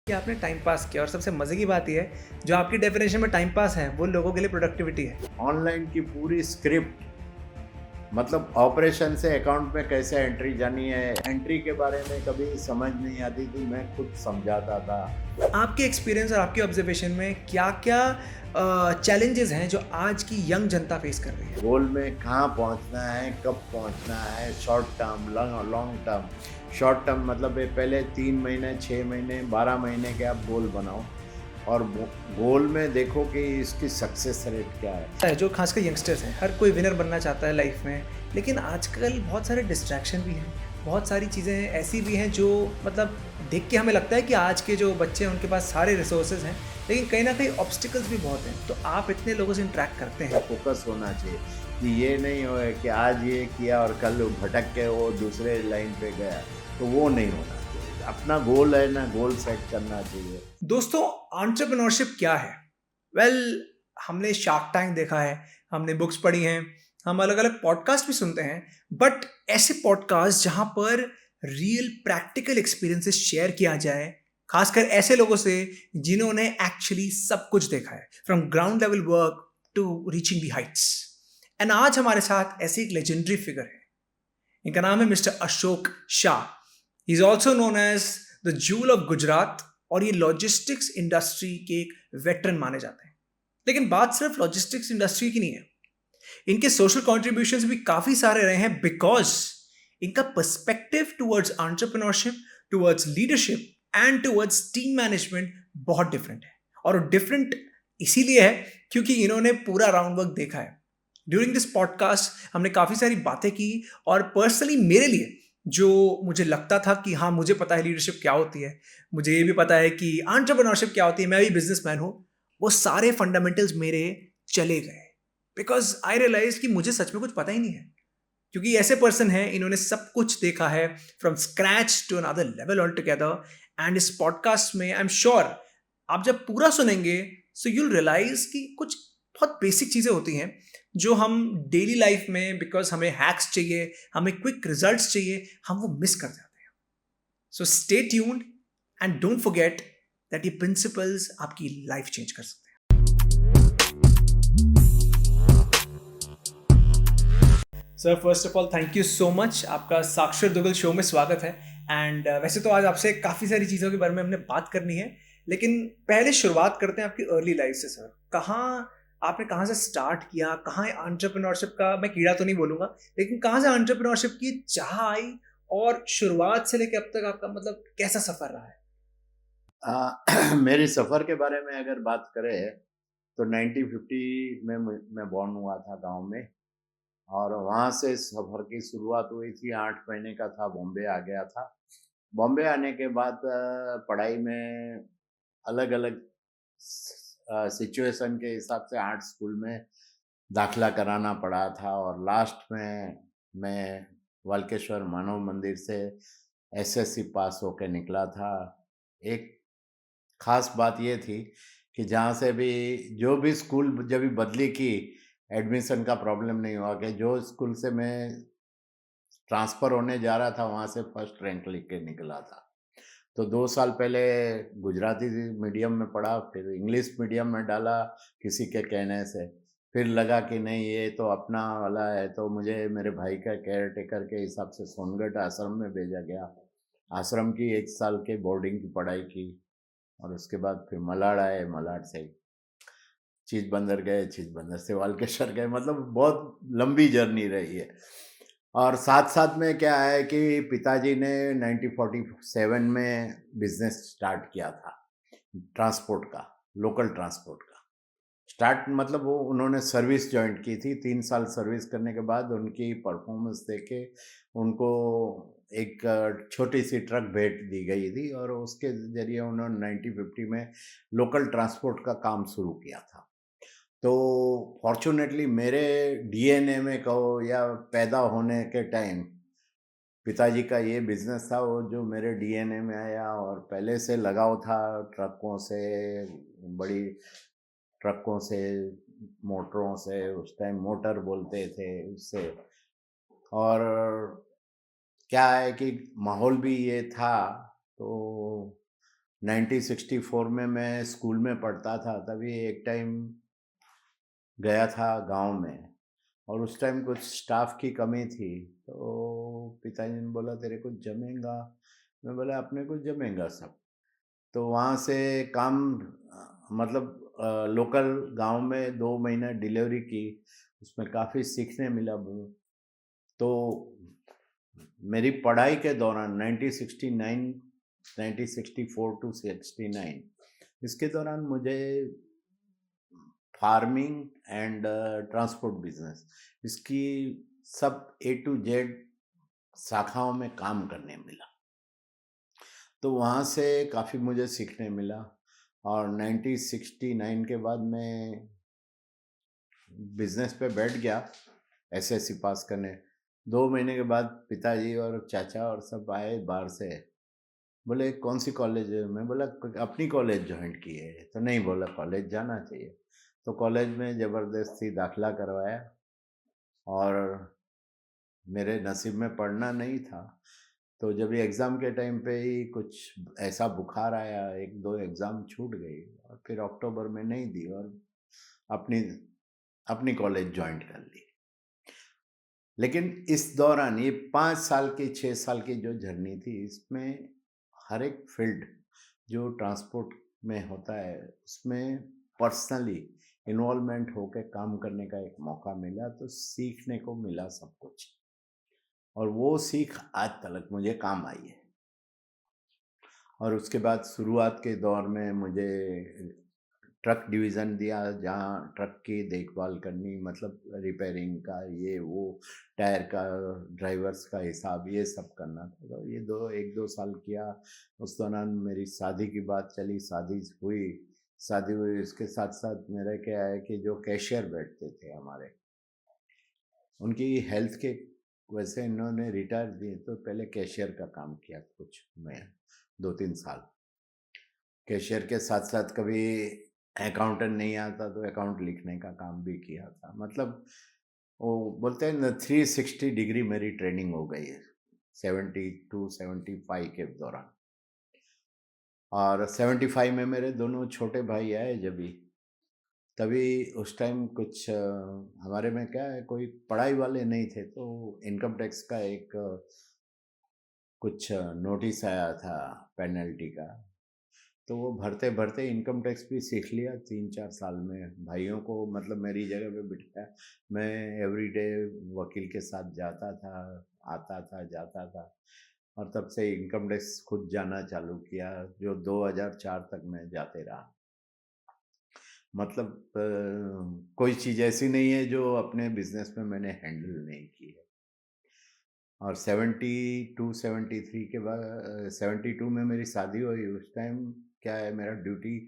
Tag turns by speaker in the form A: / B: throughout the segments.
A: कि आपने time pass किया और सबसे मज़े की बात ये है, जो आपकी डेफ़िनेशन में टाइम पास है, वो लोगों के लिए प्रोडक्टिविटी है।
B: ऑनलाइन की पूरी स्क्रिप्ट मतलब ऑपरेशन से अकाउंट में कैसे एंट्री जानी है, एंट्री के बारे में कभी समझ नहीं आती थी, मैं खुद समझाता था।
A: आपके एक्सपीरियंस और आपके ऑब्ज़र्वेशन में क्या-क्या चैलेंजेज़ हैं जो आज की यंग जनता फ़ेस कर रही है?
B: गोल में कहाँ पहुंचना है, कब पहुंचना है, short term, long term. Short term मतलब ये पहले 3 महीने, 6 महीने, 12 महीने के आप गोल बनाओ और गोल में देखो कि इसकी सक्सेस रेट क्या है।
A: जो खासकर यंगस्टर्स हैं, हर कोई विनर बनना चाहता है लाइफ़ में, लेकिन आजकल बहुत सारे डिस्ट्रैक्शन भी हैं, बहुत सारी चीज़ें ऐसी भी हैं जो मतलब देख के हमें लगता है कि आज के जो बच्चे हैं उनके पास सारे रिसोर्सेज़ हैं, लेकिन कहीं न कहीं ऑब्स्टिकल्स भी बहुत हैं। तो आप इतने लोगों से इंटरैक्ट करते हैं,
B: फोकस होना चाहिए कि ये नहीं हो कि आज ये किया और कल भटक के वो दूसरे लाइन पे गया, तो वो नहीं होना चाहिए। अपना गोल है ना, गोल सेट करना चाहिए।
A: दोस्तों, एंटरप्रेन्योरशिप क्या है? वेल हमने शार्क टैंक देखा है, हमने बुक्स पढ़ी हैं, हम अलग-अलग पॉडकास्ट भी सुनते हैं, बट ऐसे पॉडकास्ट जहाँ पर रियल प्रैक्टिकल एक्सपीरियंसेस शेयर किया जाए, खासकर ऐसे लोगों से जिन्होंने एक्चुअली सब कुछ देखा है, from ground level work to reaching the heights. And आज हमारे साथ ऐसे एक लेजेंडरी फिगर है, इनका नाम है mister Ashok Shah. He is also known as the jewel of Gujarat और ये लॉजिस्टिक्स इंडस्ट्री के एक वेटरन माने जाते हैं। लेकिन बात सिर्फ लॉजिस्टिक्स इंडस्ट्री की नहीं है, इनके सोशल कॉन्ट्रीब्यूशंस भी काफी सारे रहे हैं बिकॉज इनका perspective towards entrepreneurship, towards leadership and towards team management बहुत डिफरेंट है। और डिफरेंट इसीलिए है क्योंकि इन्होंने पूरा राउंड वर्क देखा है। ड्यूरिंग दिस पॉडकास्ट हमने काफ़ी सारी बातें की और पर्सनली मेरे लिए जो मुझे लगता था कि हाँ मुझे पता है लीडरशिप क्या होती है, मुझे ये भी पता है कि एंटरप्रेन्योरशिप क्या होती है, मैं भी बिजनेसमैन हूँ, वो सारे फंडामेंटल्स मेरे चले गए बिकॉज आई रियलाइज कि मुझे सच में कुछ पता ही नहीं है। क्योंकि ऐसे पर्सन हैं, इन्होंने सब कुछ देखा है from scratch to another level all together. And इस पॉडकास्ट में आई एम श्योर आप जब पूरा सुनेंगे सो यूल रियलाइज कि कुछ बहुत बेसिक चीज़ें होती हैं जो हम डेली लाइफ में बिकॉज हमें हैक्स चाहिए, हमें क्विक रिजल्ट्स चाहिए, हम वो मिस कर जाते हैं। So stay tuned and don't forget that ये प्रिंसिपल्स आपकी लाइफ चेंज कर सकते हैं। Sir first of all thank you so much, आपका साक्षर दुगल शो में स्वागत है। एंड वैसे तो आज आपसे काफ़ी सारी चीज़ों के बारे में हमने बात करनी है, लेकिन पहले शुरुआत करते हैं आपकी अर्ली लाइफ से। सर कहाँ आपने कहाँ से स्टार्ट किया, कहाँ एंटरप्रेन्योरशिप का मैं कीड़ा तो नहीं बोलूँगा, लेकिन कहाँ से एंटरप्रेन्योरशिप की चाह आई और शुरुआत से लेकर अब तक आपका मतलब कैसा सफ़र रहा है?
B: मेरी सफ़र के बारे में अगर बात करें तो 1950 में मैं बॉर्न हुआ था गांव में। और वहाँ से सफ़र की शुरुआत हुई थी। 8 महीने का था, बॉम्बे आ गया था। बॉम्बे आने के बाद पढ़ाई में अलग अलग सिचुएशन के हिसाब से 8 स्कूल में दाखिला कराना पड़ा था और लास्ट में मैं वाल्केश्वर मानव मंदिर से एसएससी पास होके निकला था। एक खास बात ये थी कि जहाँ से भी जो भी स्कूल जब भी बदली की, एडमिशन का प्रॉब्लम नहीं हुआ कि जो स्कूल से मैं ट्रांसफ़र होने जा रहा था वहाँ से फर्स्ट रैंक लेके निकला था। तो 2 साल पहले गुजराती मीडियम में पढ़ा, फिर इंग्लिश मीडियम में डाला किसी के कहने से। फिर लगा कि नहीं ये तो अपना वाला है, तो मुझे मेरे भाई का केयरटेकर के हिसाब से सोनगढ़ आश्रम में भेजा गया। आश्रम की 1 साल की बोर्डिंग की पढ़ाई की और उसके बाद फिर मलाड आए, मलाड से चीज़ बंदर गए, चीज़ बंदर से वाल्केश्वर गए, मतलब बहुत लंबी जर्नी रही है। और साथ-साथ में क्या है कि पिताजी ने 1947 में बिज़नेस स्टार्ट किया था, ट्रांसपोर्ट का, लोकल ट्रांसपोर्ट का। स्टार्ट मतलब वो उन्होंने सर्विस जॉइन की थी, 3 साल सर्विस करने के बाद उनकी परफ़ॉर्मेंस देख के उनको एक छोटी-सी ट्रक भेंट दी गई थी और उसके ज़रिए उन्होंने 1950 में लोकल ट्रांसपोर्ट का काम शुरू किया था। तो फॉर्च्यूनेटली मेरे डीएनए में कहो या पैदा होने के टाइम पिताजी का ये बिज़नेस था वो जो मेरे डीएनए में आया और पहले से लगाव था ट्रकों से, बड़ी ट्रकों से, मोटरों से, उस टाइम मोटर बोलते थे उससे। और क्या है कि माहौल भी ये था, तो 1964 में मैं स्कूल में पढ़ता था, तभी एक टाइम गया था गाँव में और उस टाइम कुछ स्टाफ की कमी थी, तो पिताजी ने बोला तेरे को जमेगा? मैं बोला अपने को जमेगा सब। तो वहाँ से काम मतलब लोकल गाँव में 2 महीने डिलीवरी की, उसमें काफ़ी सीखने मिला वो। तो मेरी पढ़ाई के दौरान 1969 1964 टू 69 इसके दौरान मुझे फार्मिंग एंड ट्रांसपोर्ट बिजनेस इसकी सब ए टू जेड शाखाओं में काम करने मिला। तो वहाँ से काफ़ी मुझे सीखने मिला और 1969 के बाद मैं बिजनेस पे बैठ गया एसएससी पास करने। 2 महीने के बाद पिताजी और चाचा और सब आए बाहर से, बोले कौन सी कॉलेज है? मैं बोला अपनी कॉलेज ज्वाइन की है। तो नहीं, बोला कॉलेज जाना चाहिए। तो कॉलेज में ज़बरदस्ती दाखिला करवाया और मेरे नसीब में पढ़ना नहीं था। तो जब ये एग्ज़ाम के टाइम पे ही कुछ ऐसा बुखार आया, 1-2 एग्ज़ाम छूट गई और फिर अक्टूबर में नहीं दी और अपनी अपनी कॉलेज जॉइन कर ली। लेकिन इस दौरान ये 5 साल की 6 साल की जो जर्नी थी, इसमें हर एक फील्ड जो ट्रांसपोर्ट में होता है, उसमें पर्सनली इन्वॉल्वमेंट होके काम करने का एक मौका मिला, तो सीखने को मिला सब कुछ और वो सीख आज तलक मुझे काम आई है। और उसके बाद शुरुआत के दौर में मुझे ट्रक डिवीज़न दिया, जहाँ ट्रक की देखभाल करनी, मतलब रिपेयरिंग का, ये वो, टायर का, ड्राइवर्स का हिसाब, ये सब करना था। तो ये 1-2 साल किया। उस दौरान मेरी शादी की बात चली, शादी हुई, इसके साथ-साथ मेरा क्या है कि जो कैशियर बैठते थे हमारे, उनकी हेल्थ के वजह से इन्होंने रिटायर दिए, तो पहले कैशियर का काम किया कुछ मैं 2-3 साल। कैशियर के साथ-साथ कभी अकाउंटेंट नहीं आता तो अकाउंट लिखने का काम भी किया था। मतलब वो बोलते हैं ना, 360 डिग्री मेरी ट्रेनिंग हो गई है 72-75 के दौरान। और 75 में मेरे दोनों छोटे भाई आए जभी, तभी उस टाइम कुछ हमारे में क्या है, कोई पढ़ाई वाले नहीं थे, तो इनकम टैक्स का एक कुछ नोटिस आया था पेनल्टी का। तो वो भरते-भरते इनकम टैक्स भी सीख लिया 3-4 साल में। भाइयों को मतलब मेरी जगह पे बिठाया। मैं एवरीडे वकील के साथ जाता था, आता था, जाता था और तब से इनकम टैक्स खुद जाना चालू किया, जो 2004 तक मैं जाते रहा। मतलब कोई चीज़ ऐसी नहीं है जो अपने बिज़नेस में मैंने हैंडल नहीं की है। और 72-73 के बाद 72 में मेरी शादी हुई। उस टाइम क्या है, मेरा ड्यूटी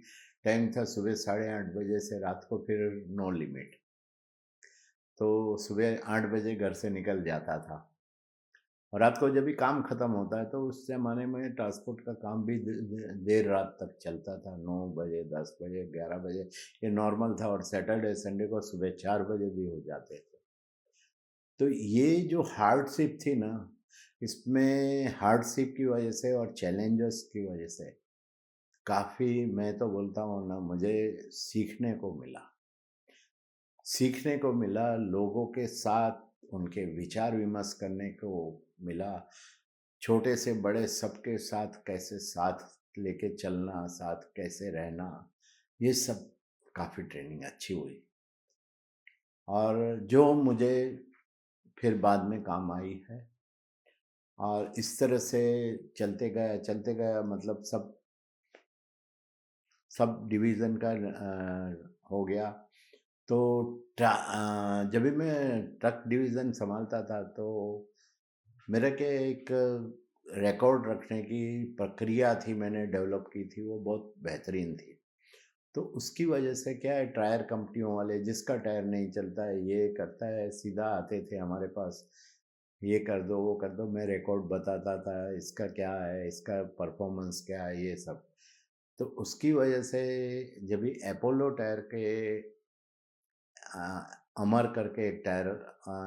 B: टाइम था सुबह 8:30 बजे से रात को फिर नो लिमिट। तो सुबह 8 बजे घर से निकल जाता था और रात को जब भी काम ख़त्म होता है, तो उस ज़माने में ट्रांसपोर्ट का काम भी देर रात तक चलता था, 9 बजे, 10 बजे, 11 बजे, ये नॉर्मल था और सैटरडे संडे को सुबह 4 बजे भी हो जाते थे। तो ये जो हार्डशिप थी ना, इसमें हार्डशिप की वजह से और चैलेंजेस की वजह से काफ़ी, मैं तो बोलता हूँ ना, मुझे सीखने को मिला। सीखने को मिला, लोगों के साथ उनके विचार विमर्श करने को मिला। छोटे से बड़े सबके साथ कैसे साथ लेके चलना, साथ कैसे रहना, ये सब काफ़ी ट्रेनिंग अच्छी हुई और जो मुझे फिर बाद में काम आई है। और इस तरह से चलते गया, मतलब सब सब डिवीज़न का हो गया। तो जब भी मैं ट्रक डिवीज़न सँभालता था, तो मेरा क्या एक रिकॉर्ड रखने की प्रक्रिया थी, मैंने डेवलप की थी, वो बहुत बेहतरीन थी। तो उसकी वजह से क्या है, टायर कंपनियों वाले जिसका टायर नहीं चलता है, ये करता है, सीधा आते थे हमारे पास, ये कर दो, वो कर दो, मैं रिकॉर्ड बताता था, इसका क्या है, इसका परफॉर्मेंस क्या है, ये सब। तो उसकी वजह से जब भी अपोलो टायर के अमर करके एक टायर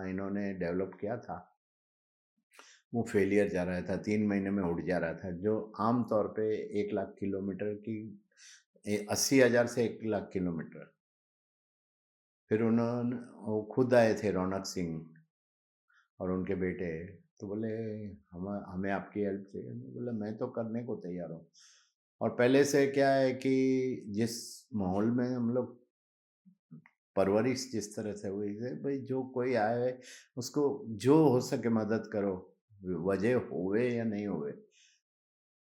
B: इन्होंने डेवलप किया था, वो फेलियर जा रहा था, 3 महीने में उड़ जा रहा था, जो आम तौर पे 1 लाख किलोमीटर की 80,000 से 1 लाख किलोमीटर। फिर उन्होंने वो खुद आए थे रौनक सिंह और उनके बेटे, तो बोले हमें आपकी हेल्प चाहिए। मैं बोला मैं तो करने को तैयार हूँ। और पहले से क्या है कि जिस माहौल में हम लोग परवरिश जिस तरह से हुई है, भाई जो कोई आए उसको जो हो सके मदद करो, वजह होवे या नहीं होवे।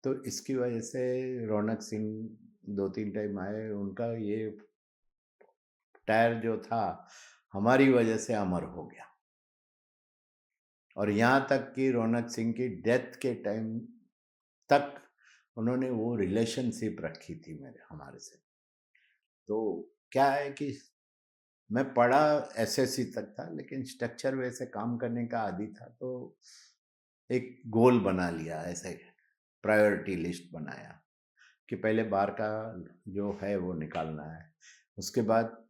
B: तो इसकी वजह से रौनक सिंह 2-3 टाइम आए, उनका ये टायर जो था हमारी वजह से अमर हो गया। और यहाँ तक कि रौनक सिंह की डेथ के टाइम तक उन्होंने वो रिलेशनशिप रखी थी मेरे हमारे से। तो क्या है कि मैं पढ़ा एसएससी तक था, लेकिन स्ट्रक्चर वैसे काम करने का आदी था, तो एक गोल बना लिया, ऐसे प्रायोरिटी लिस्ट बनाया कि पहले बार का जो है वो निकालना है। उसके बाद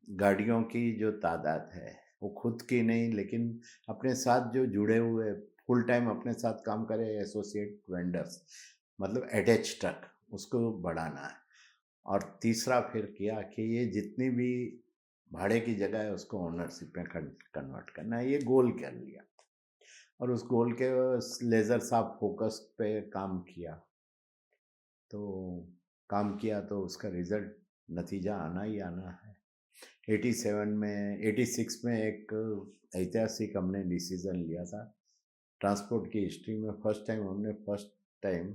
B: गाड़ियों की जो तादाद है वो खुद की नहीं, लेकिन अपने साथ जो जुड़े हुए फुल टाइम अपने साथ काम करे एसोसिएट वेंडर्स, मतलब अटैच ट्रक, उसको बढ़ाना है। और तीसरा फिर किया कि ये जितनी भी भाड़े की जगह है उसको ओनरशिप में कन्वर्ट करना है, ये गोल कर लिया। और उस गोल के लेज़र साफ फोकस पे काम किया, तो काम किया तो उसका रिजल्ट नतीजा आना ही आना है। 86 में एक ऐतिहासिक हमने डिसीजन लिया था ट्रांसपोर्ट की हिस्ट्री में। फर्स्ट टाइम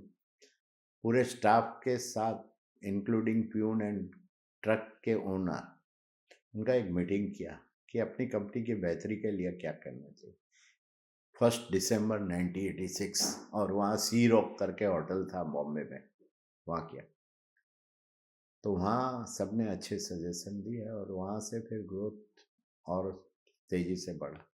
B: पूरे स्टाफ के साथ इंक्लूडिंग प्यून एंड ट्रक के ओनर, उनका एक मीटिंग किया कि अपनी कंपनी की बेहतरी के लिए क्या करना चाहिए। 1 दिसंबर 1986, और वहाँ सी रॉक करके होटल था बॉम्बे में, वहाँ किया। तो वहाँ सबने अच्छे सजेशन दिए और वहाँ से फिर ग्रोथ और तेज़ी से बढ़ा।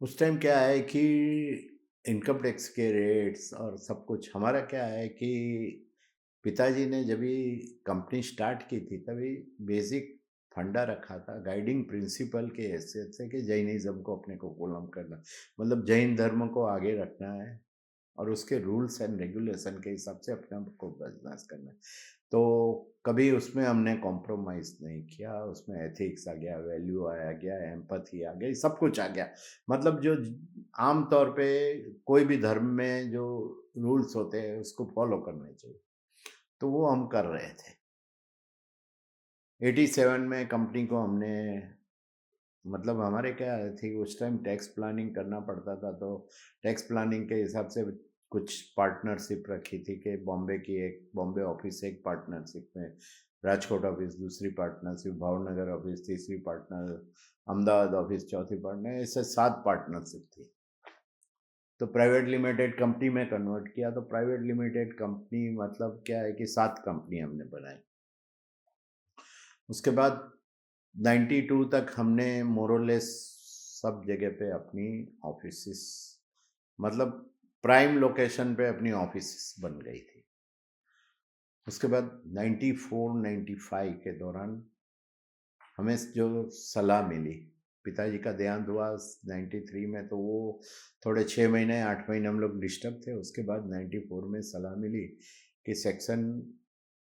B: उस टाइम क्या है कि इनकम टैक्स के रेट्स और सब कुछ, हमारा क्या है कि पिताजी ने जब भी कंपनी स्टार्ट की थी तभी बेसिक फंडा रखा था गाइडिंग प्रिंसिपल के हैसियत से कि जैनिज़्म को अपने को गुलाम करना, मतलब जैन धर्म को आगे रखना है और उसके रूल्स एंड रेगुलेशन के हिसाब से अपने आप को बिजनेस करना है। तो कभी उसमें हमने कॉम्प्रोमाइज़ नहीं किया, उसमें एथिक्स आ गया, वैल्यू आ गया, एम्पैथी आ गई, सब कुछ आ गया। मतलब जो आम तौर पे कोई भी धर्म में जो रूल्स होते हैं उसको फॉलो करने चाहिए, तो वो हम कर रहे थे। 87 में कंपनी को हमने, मतलब हमारे क्या थी उस टाइम टैक्स प्लानिंग करना पड़ता था, तो टैक्स प्लानिंग के हिसाब से कुछ पार्टनरशिप रखी थी कि बॉम्बे की एक बॉम्बे ऑफिस एक पार्टनरशिप में, राजकोट ऑफिस दूसरी पार्टनरशिप, भावनगर ऑफिस तीसरी पार्टनर, अहमदाबाद ऑफिस चौथी पार्टनर, ऐसे 7 पार्टनरशिप थी। तो प्राइवेट लिमिटेड कंपनी में कन्वर्ट किया, तो प्राइवेट लिमिटेड कंपनी मतलब क्या है कि 7 कंपनी हमने बनाई। उसके बाद 92 तक हमने मोरलेस सब जगह पे अपनी ऑफिसेस, मतलब प्राइम लोकेशन पे अपनी ऑफिस बन गई थी। उसके बाद 94-95 के दौरान हमें जो सलाह मिली, पिताजी का देहांत हुआ 93 में, तो वो थोड़े 6 महीने 8 महीने हम लोग डिस्टर्ब थे। उसके बाद 94 में सलाह मिली कि सेक्शन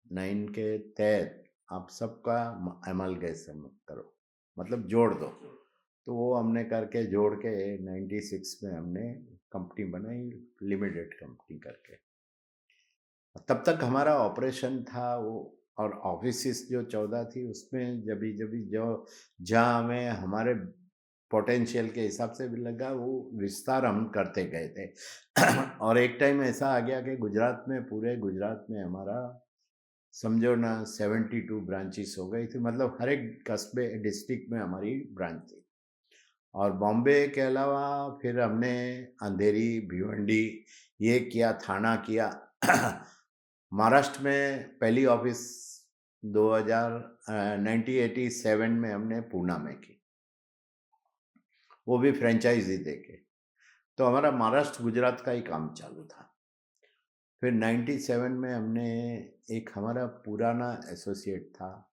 B: 9 के तहत आप सबका एमलगेशन करो, मतलब जोड़ दो। तो वो हमने करके जोड़ के 96 में हमने कंपनी बनाई, लिमिटेड कंपनी करके। तब तक हमारा ऑपरेशन था वो, और ऑफिसेस जो 14 थी उसमें जभी जभी जो जहाँ हमें हमारे पोटेंशियल के हिसाब से भी लगा वो विस्तार हम करते गए थे। और एक टाइम ऐसा आ गया कि गुजरात में, पूरे गुजरात में हमारा समझो ना 72 ब्रांचेस हो गई थी, मतलब हर एक कस्बे डिस्ट्रिक्ट में हमारी ब्रांच थी। और बॉम्बे के अलावा फिर हमने अंधेरी, भिवंडी ये किया, थाना किया। महाराष्ट्र में पहली ऑफिस 1987 में हमने पूना में की, वो भी फ्रेंचाइजी देके। तो हमारा महाराष्ट्र गुजरात का ही काम चालू था। फिर 97 में हमने एक हमारा पुराना एसोसिएट था,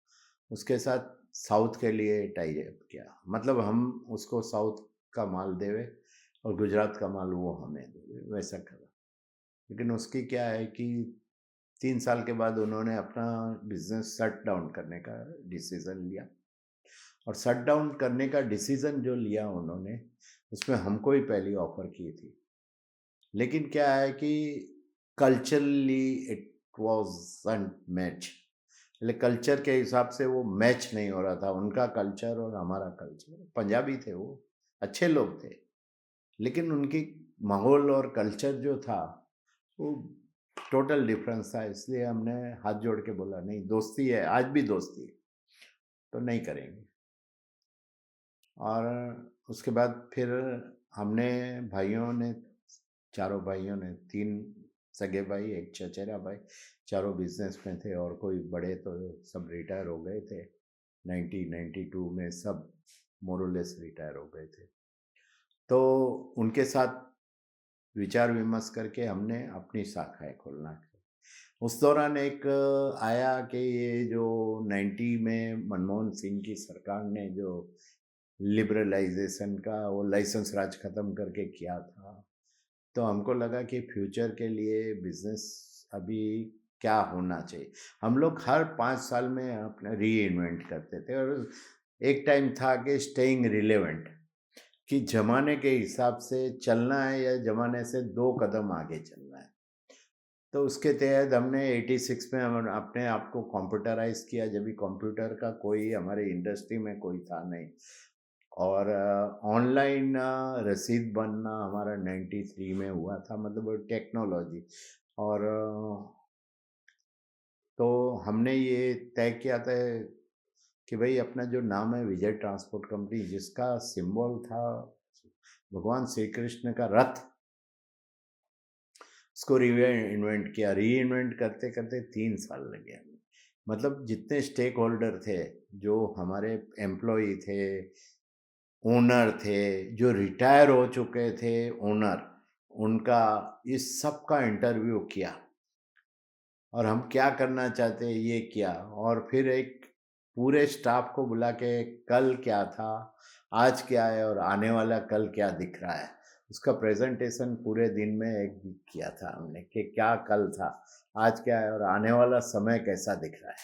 B: उसके साथ साउथ के लिए टाई अप किया, मतलब हम उसको साउथ का माल देवे और गुजरात का माल वो हमें दे, वैसा करा। लेकिन उसकी क्या है कि 3 साल के बाद उन्होंने अपना बिजनेस शट डाउन करने का डिसीज़न लिया, और शट डाउन करने का डिसीज़न जो लिया उन्होंने, उसमें हमको ही पहली ऑफ़र की थी। लेकिन क्या है कि कल्चरली इट वाज़न्ट मैच, मतलब कल्चर के हिसाब से वो मैच नहीं हो रहा था, उनका कल्चर और हमारा कल्चर। पंजाबी थे वो, अच्छे लोग थे, लेकिन उनकी माहौल और कल्चर जो था वो टोटल डिफरेंस था। इसलिए हमने हाथ जोड़ के बोला नहीं, दोस्ती है, आज भी दोस्ती है, तो नहीं करेंगे। और उसके बाद फिर हमने भाइयों ने, चारों भाइयों ने, 3 सगे भाई, एक चचेरा भाई, चारों बिजनेस में थे, और कोई बड़े तो सब रिटायर हो गए थे 1992 में, सब मोरलेस रिटायर हो गए थे। तो उनके साथ विचार विमर्श करके हमने अपनी शाखाएं खोलना है। उस दौरान एक आया कि ये जो 90 में मनमोहन सिंह की सरकार ने जो लिबरलाइजेशन का वो लाइसेंस राज खत्म करके किया था, तो हमको लगा कि फ्यूचर के लिए बिजनेस अभी क्या होना चाहिए। हम लोग हर 5 साल में अपना री इन्वेंट करते थे, और एक टाइम था कि स्टेइंग रिलेवेंट, कि ज़माने के हिसाब से चलना है या ज़माने से 2 कदम आगे चलना है। तो उसके तहत हमने 86 में हम अपने आप को कंप्यूटराइज़ किया, जब भी कंप्यूटर का कोई हमारे इंडस्ट्री में कोई था नहीं। और ऑनलाइन रसीद बनना हमारा 93 में हुआ था, मतलब टेक्नोलॉजी। और तो हमने ये तय किया था कि भाई अपना जो नाम है विजय ट्रांसपोर्ट कंपनी, जिसका सिंबल था भगवान श्री कृष्ण का रथ, उसको री इन्वेंट किया। री इन्वेंट करते करते 3 साल लगे हमें। मतलब जितने स्टेक होल्डर थे, जो हमारे एम्प्लॉई थे, ओनर थे, जो रिटायर हो चुके थे ओनर, उनका इस सब का इंटरव्यू किया, और हम क्या करना चाहते हैं ये किया, और फिर एक पूरे स्टाफ को बुला के कल क्या था, आज क्या है, और आने वाला कल क्या दिख रहा है, उसका प्रेजेंटेशन पूरे दिन में एक किया था हमने, कि क्या कल था, आज क्या है, और आने वाला समय कैसा दिख रहा है।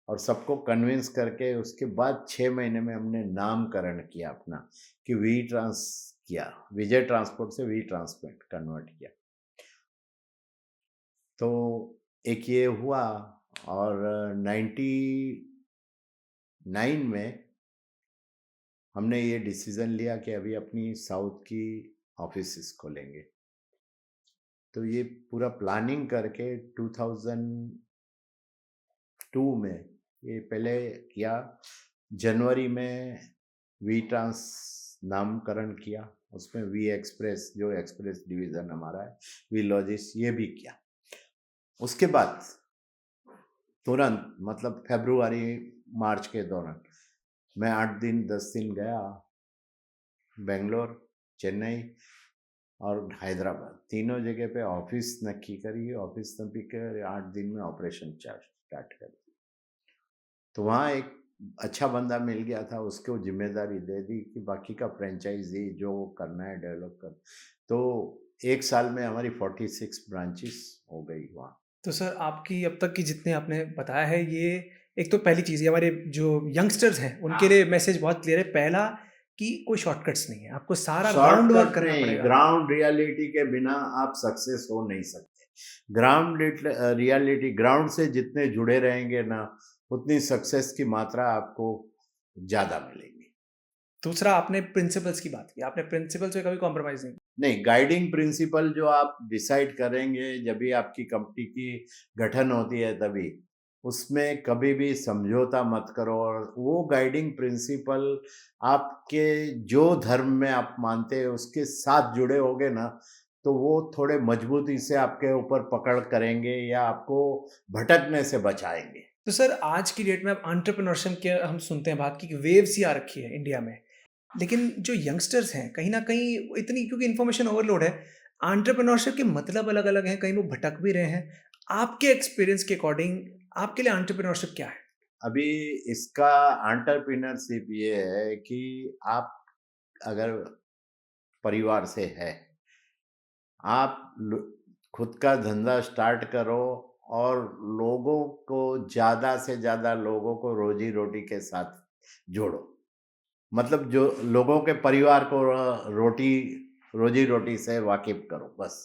B: और सबको कन्विंस करके उसके बाद 6 महीने में हमने नामकरण किया अपना, कि वी ट्रांस किया, विजय ट्रांसपोर्ट से वी ट्रांसपोर्ट कन्वर्ट किया। तो एक ये हुआ। और 99 में हमने ये डिसीज़न लिया कि अभी अपनी साउथ की ऑफिसेस खोलेंगे। तो ये पूरा प्लानिंग करके 2002 में ये पहले किया। जनवरी में वी ट्रांस नामकरण किया, उसमें वी एक्सप्रेस, जो एक्सप्रेस डिवीज़न हमारा है, वी लॉजिस्ट, ये भी किया। उसके बाद तुरंत, मतलब फरवरी मार्च के दौरान मैं 8 दिन 10 दिन गया बेंगलोर, चेन्नई और हैदराबाद, तीनों जगह पे ऑफिस नक्की करी, ऑफिस नक्की कर 8 दिन में ऑपरेशन स्टार्ट कर दी। तो वहाँ एक अच्छा बंदा मिल गया था, उसको जिम्मेदारी दे दी कि बाकी का फ्रेंचाइजी जो करना है डेवलप कर। तो 1 साल में हमारी 46 ब्रांचेस हो गई वहाँ।
A: तो सर आपकी अब तक की जितने आपने बताया है ये एक तो पहली चीज़, ये हमारे जो यंगस्टर्स हैं उनके लिए मैसेज बहुत क्लियर है। पहला कि कोई शॉर्टकट्स नहीं है, आपको सारा ग्राउंड वर्क
B: शॉर्टकट
A: करना
B: नहीं,
A: पड़ेगा।
B: ग्राउंड रियलिटी के बिना आप सक्सेस हो नहीं सकते। ग्राउंड रियलिटी, ग्राउंड से जितने जुड़े रहेंगे ना, उतनी सक्सेस की मात्रा आपको ज़्यादा मिलेगी।
A: दूसरा आपने प्रिंसिपल्स की बात की, आपने प्रिंसिपल्स में कभी कॉम्प्रोमाइज़ नहीं।
B: नहीं, गाइडिंग प्रिंसिपल जो आप डिसाइड करेंगे जब भी आपकी कंपनी की गठन होती है, तभी उसमें कभी भी समझौता मत करो। और वो गाइडिंग प्रिंसिपल आपके जो धर्म में आप मानते हैं उसके साथ जुड़े होगे ना, तो वो थोड़े मजबूती से आपके ऊपर पकड़ करेंगे या आपको भटकने से बचाएंगे।
A: तो सर आज की डेट में अब एंटरप्रेन्योरशिप के हम सुनते हैं बात की वेव सी आ रखी है इंडिया में। लेकिन जो यंगस्टर्स हैं कहीं न कहीं इतनी, क्योंकि इन्फॉर्मेशन ओवरलोड है, एंटरप्रेन्योरशिप के मतलब अलग-अलग हैं, कहीं वो भटक भी रहे हैं। आपके एक्सपीरियंस के अकॉर्डिंग आपके लिए एंटरप्रेन्योरशिप क्या है?
B: अभी इसका एंटरप्रेन्योरशिप ये है कि आप अगर परिवार से है। आप खुद का धंधा स्टार्ट करो और लोगों को, ज़्यादा से ज़्यादा लोगों को रोजी रोटी के साथ जोड़ो। मतलब जो लोगों के परिवार को रोटी रोजी रोटी से वाकिफ करो, बस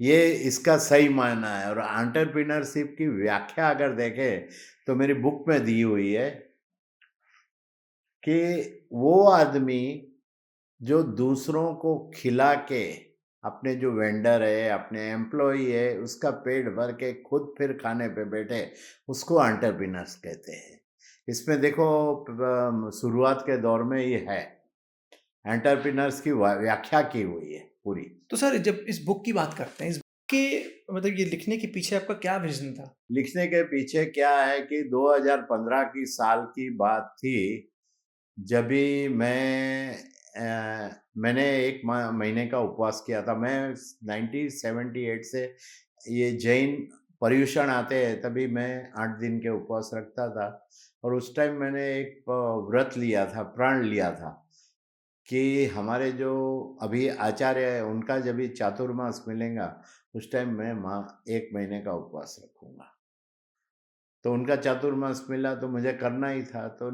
B: ये इसका सही मायना है। और एंटरप्रेन्योरशिप की व्याख्या अगर देखें तो मेरी बुक में दी हुई है कि वो आदमी जो दूसरों को खिला के, अपने जो वेंडर है, अपने एम्प्लॉई है, उसका पेट भर के खुद फिर खाने पे बैठे, उसको एंटरप्रेन्योर्स कहते हैं। इसमें देखो शुरुआत के दौर में ये है, एंटरप्रेन्योर्स की व्याख्या की हुई है पूरी।
A: तो सर जब इस बुक की बात करते हैं, इस बुक के मतलब ये लिखने के पीछे आपका क्या विज़न था?
B: लिखने के पीछे क्या है कि 2015 की साल की बात थी, जभी मैंने 1 महीने का उपवास किया था। मैं 1978 से ये जैन पर्युषण आते हैं तभी मैं 8 दिन के उपवास रखता था। और उस टाइम मैंने एक व्रत लिया था, प्रण लिया था कि हमारे जो अभी आचार्य है उनका जब भी चातुर्मास मिलेगा उस टाइम मैं 1 महीने का उपवास रखूँगा। तो उनका चातुर्मास मिला तो मुझे करना ही था, तो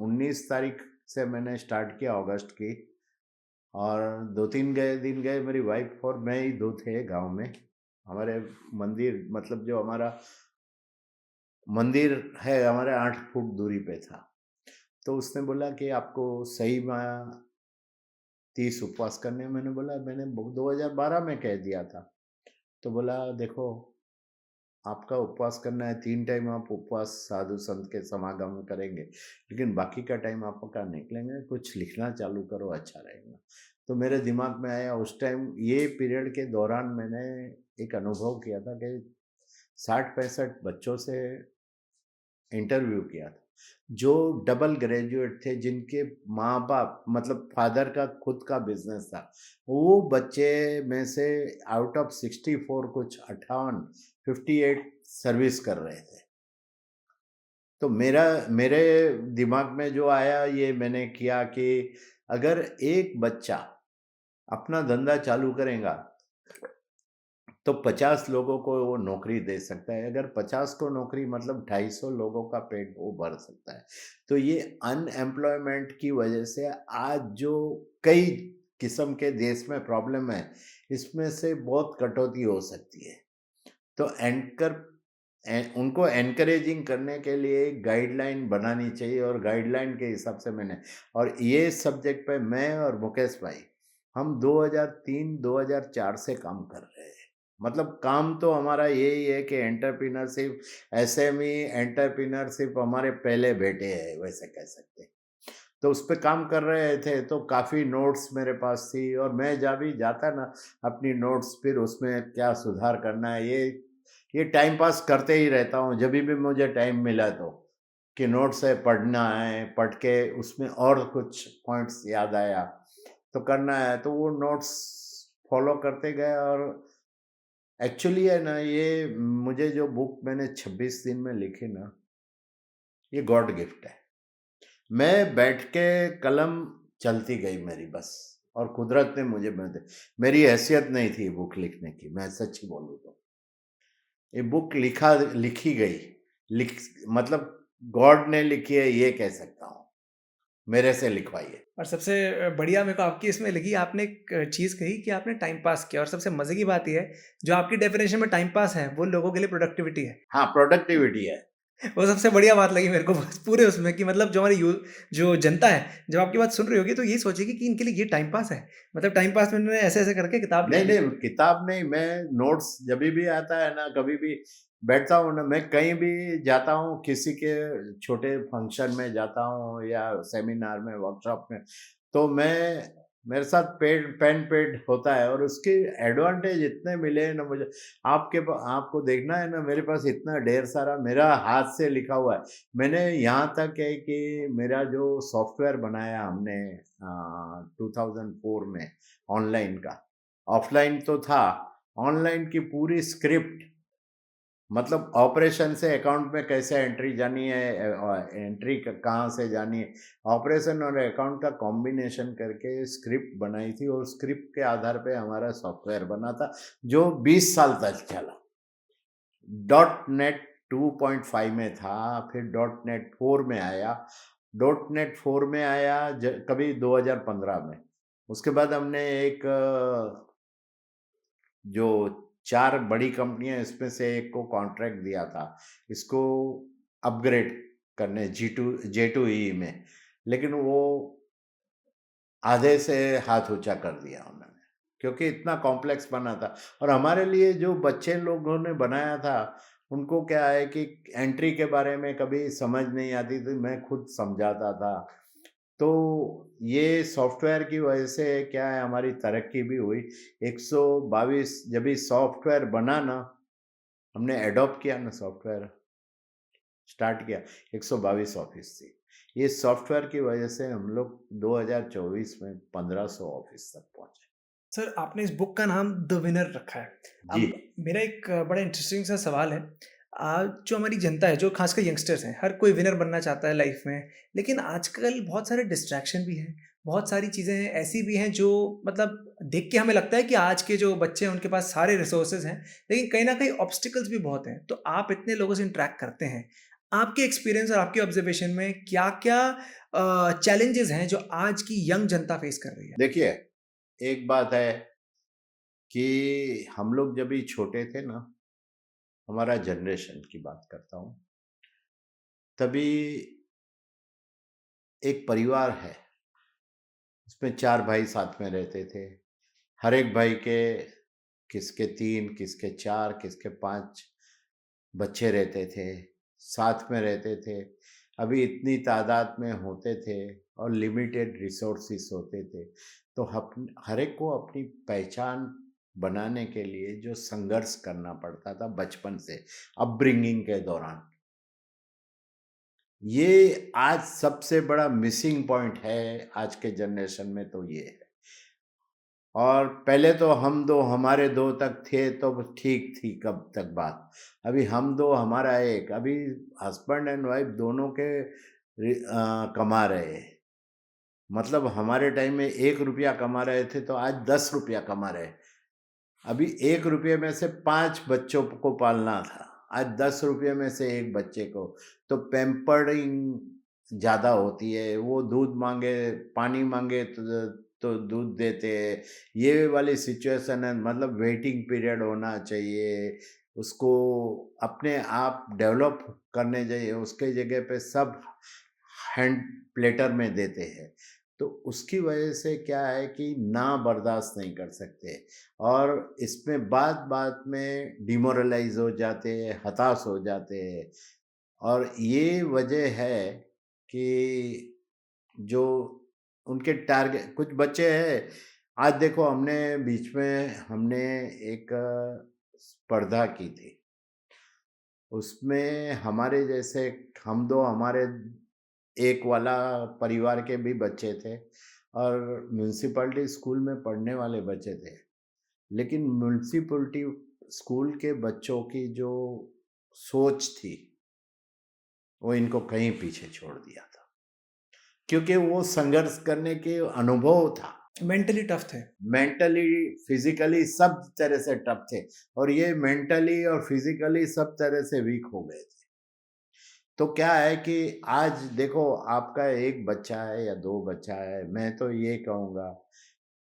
B: 19 तारीख से मैंने स्टार्ट किया अगस्त की। और 2-3 दिन गए, मेरी वाइफ और मैं ही 2 थे गाँव में। हमारे मंदिर, मतलब जो हमारा मंदिर है, हमारे 8 फुट दूरी पे था। तो उसने बोला कि आपको सही में 30 उपवास करने हैं। मैंने बोला मैंने 2012 में कह दिया था। तो बोला देखो, आपका उपवास करना है, 3 टाइम आप उपवास साधु संत के समागम में करेंगे, लेकिन बाकी का टाइम आपका निकलेंगे, कुछ लिखना चालू करो, अच्छा रहेगा। तो मेरे दिमाग में आया उस टाइम, ये पीरियड के दौरान मैंने एक अनुभव किया था कि 60-65 बच्चों से इंटरव्यू किया था, जो डबल ग्रेजुएट थे, जिनके माँ-बाप, मतलब फादर का खुद का बिज़नेस था। वो बच्चे में से आउट ऑफ 64 कुछ 58, 58 सर्विस कर रहे थे। तो मेरे दिमाग में जो आया, ये मैंने किया कि अगर एक बच्चा अपना धंधा चालू करेगा तो 50 लोगों को वो नौकरी दे सकता है। अगर 50 को नौकरी, मतलब 250 लोगों का पेट वो भर सकता है। तो ये अनएम्प्लॉयमेंट की वजह से आज जो कई किस्म के देश में प्रॉब्लम है, इसमें से बहुत कटौती हो सकती है। तो उनको एनकरेजिंग करने के लिए एक गाइडलाइन बनानी चाहिए, और गाइडलाइन के हिसाब से मैंने, और ये सब्जेक्ट पे मैं और मुकेश भाई, हम 2003-2004 से काम कर रहे हैं। मतलब काम तो हमारा यही है कि एंटरप्रेन्योरशिप, एसएमई एंटरप्रेन्योरशिप हमारे पहले बेटे हैं, वैसे कह सकते हैं। तो उस पे काम कर रहे थे, तो काफ़ी नोट्स मेरे पास थी, और मैं जब भी जाता ना अपनी नोट्स, फिर उसमें क्या सुधार करना है, ये टाइम पास करते ही रहता हूँ जब भी मुझे टाइम मिला तो, कि नोट्स है, पढ़ना है, पढ़ के उसमें और कुछ पॉइंट्स याद आया तो करना है, तो वो नोट्स फॉलो करते गए। और एक्चुअली है ना, ये मुझे जो बुक मैंने 26 दिन में लिखी ना, ये गॉड गिफ्ट है। मैं बैठ के कलम चलती गई मेरी बस, और कुदरत ने मुझे मेरी हैसियत नहीं थी बुक लिखने की, मैं सच्ची बोलूँ तो। ये बुक लिखी गई, लिख मतलब गॉड ने लिखी है, ये कह सकता हूँ, मेरे से लिखवाई है।
A: और सबसे बढ़िया मेरे को आपकी इसमें लगी, आपने एक चीज़ कही कि आपने टाइम पास किया, और सबसे मज़े की बात ये है, जो आपकी डेफ़िनेशन में टाइम पास है, वो लोगों के लिए प्रोडक्टिविटी है।
B: हाँ, प्रोडक्टिविटी है।
A: वो सबसे बढ़िया बात लगी मेरे को बस पूरे उसमें, कि मतलब जो हमारी जो जनता है, जब आपकी बात सुन रही होगी तो यही सोचेगी कि इनके लिए ये टाइम पास है। मतलब टाइम पास में इन्होंने ऐसे-ऐसे करके किताब लिख
B: नहीं,
A: दी।
B: नहीं, किताब नहीं, मैं नोट्स जभी भी आता है ना, कभी भी बैठता हूँ ना, मैं कहीं भी जाता हूँ, किसी के छोटे फंक्शन में जाता हूँ या सेमिनार में, वर्कशॉप में, तो मेरे साथ पेन पैड होता है, और उसके एडवांटेज इतने मिले हैं ना मुझे। आपको देखना है ना, मेरे पास इतना ढेर सारा मेरा हाथ से लिखा हुआ है। मैंने यहाँ तक है कि मेरा जो सॉफ्टवेयर बनाया हमने 2004 में ऑनलाइन का, ऑफलाइन तो था, ऑनलाइन की पूरी स्क्रिप्ट मतलब ऑपरेशन से अकाउंट में कैसे एंट्री जानी है, एंट्री कहाँ से जानी है, ऑपरेशन और अकाउंट का कॉम्बिनेशन करके स्क्रिप्ट बनाई थी और स्क्रिप्ट के आधार पे हमारा सॉफ्टवेयर बना था जो 20 साल तक चला। डॉट नेट 2.5 में था, फिर डॉट नेट 4 में आया, डॉट नेट 4 में आया कभी 2015 में। उसके बाद हमने एक जो 4 बड़ी कंपनियां, इसमें से एक को कॉन्ट्रैक्ट दिया था इसको अपग्रेड करने J2EE में, लेकिन वो आधे से हाथ ऊंचा कर दिया उन्होंने, क्योंकि इतना कॉम्प्लेक्स बना था। और हमारे लिए जो बच्चे लोगों ने बनाया था, उनको क्या है कि एंट्री के बारे में कभी समझ नहीं आती थी, मैं खुद समझाता था। तो ये सॉफ्टवेयर की वजह से क्या है, हमारी तरक्की भी हुई। 122 जब ये सॉफ्टवेयर बना ना, हमने एडॉप्ट किया ना सॉफ्टवेयर, स्टार्ट किया, 122 ऑफिस थी। ये सॉफ्टवेयर की वजह से हम लोग 2024 में 1500 ऑफिस तक पहुंचे।
A: सर, आपने इस बुक का नाम द विनर रखा है।
B: जी।
A: अब मेरा एक बड़ा इंटरेस्टिंग सा सवाल है। जो हमारी जनता है, जो खासकर यंगस्टर्स हैं, हर कोई विनर बनना चाहता है लाइफ में, लेकिन आजकल बहुत सारे डिस्ट्रैक्शन भी हैं, बहुत सारी चीज़ें ऐसी भी हैं जो मतलब देख के हमें लगता है कि आज के जो बच्चे हैं उनके पास सारे रिसोर्सेज हैं, लेकिन कहीं न कहीं ऑब्स्टिकल्स भी बहुत हैं। तो आप इतने लोगों से इंटरैक्ट करते हैं, आपके एक्सपीरियंस और आपके ऑब्जर्वेशन में क्या-क्या चैलेंजेस हैं जो आज की यंग जनता फेस कर रही है?
B: देखिए, एक बात है कि हम लोग जब भी छोटे थे ना, हमारा जनरेशन की बात करता हूँ, तभी एक परिवार है, उसमें 4 भाई साथ में रहते थे। हर एक भाई के किसके 3, किसके 4, किसके 5 बच्चे रहते थे, साथ में रहते थे। अभी इतनी तादाद में होते थे और लिमिटेड रिसोर्सेस होते थे, तो हर एक को अपनी पहचान बनाने के लिए जो संघर्ष करना पड़ता था बचपन से, अपब्रिंगिंग के दौरान, ये आज सबसे बड़ा मिसिंग पॉइंट है आज के जनरेशन में, तो ये है। और पहले तो हम दो हमारे दो तक थे तो ठीक थी, कब तक बात। अभी हम दो हमारा एक, अभी हस्बैंड एंड वाइफ दोनों के कमा रहे हैं। मतलब हमारे टाइम में 1 रुपया कमा रहे थे तो आज 10 रुपया कमा रहे हैं। अभी 1 रुपये में से 5 बच्चों को पालना था, आज 10 रुपये में से 1 बच्चे को। तो पैम्पर्डिंग ज़्यादा होती है, वो दूध मांगे, पानी मांगे तो दूध देते हैं। ये वाली सिचुएशन है, मतलब वेटिंग पीरियड होना चाहिए, उसको अपने आप डेवलप करने चाहिए, उसके जगह पे सब हैंड प्लेटर में देते हैं। तो उसकी वजह से क्या है कि ना बर्दाश्त नहीं कर सकते और इसमें बात-बात में डिमोरलाइज़ हो जाते हैं, हताश हो जाते हैं। और ये वजह है कि जो उनके टारगेट, कुछ बच्चे हैं, आज देखो हमने बीच में हमने एक स्पर्धा की थी। उसमें हमारे जैसे हम 2 हमारे एक वाला परिवार के भी बच्चे थे और म्युनिसिपैलिटी स्कूल में पढ़ने वाले बच्चे थे। लेकिन म्युनिसिपैलिटी स्कूल के बच्चों की जो सोच थी, वो इनको कहीं पीछे छोड़ दिया था। क्योंकि वो संघर्ष करने के अनुभव था।
A: मेंटली टफ थे।
B: मेंटली, फिज़िकली सब तरह से टफ थे और ये मेंटली और फिज़िकली सब तरह से वीक हो गए थे। तो क्या है कि आज देखो आपका 1 बच्चा है या 2 बच्चा है, मैं तो ये कहूँगा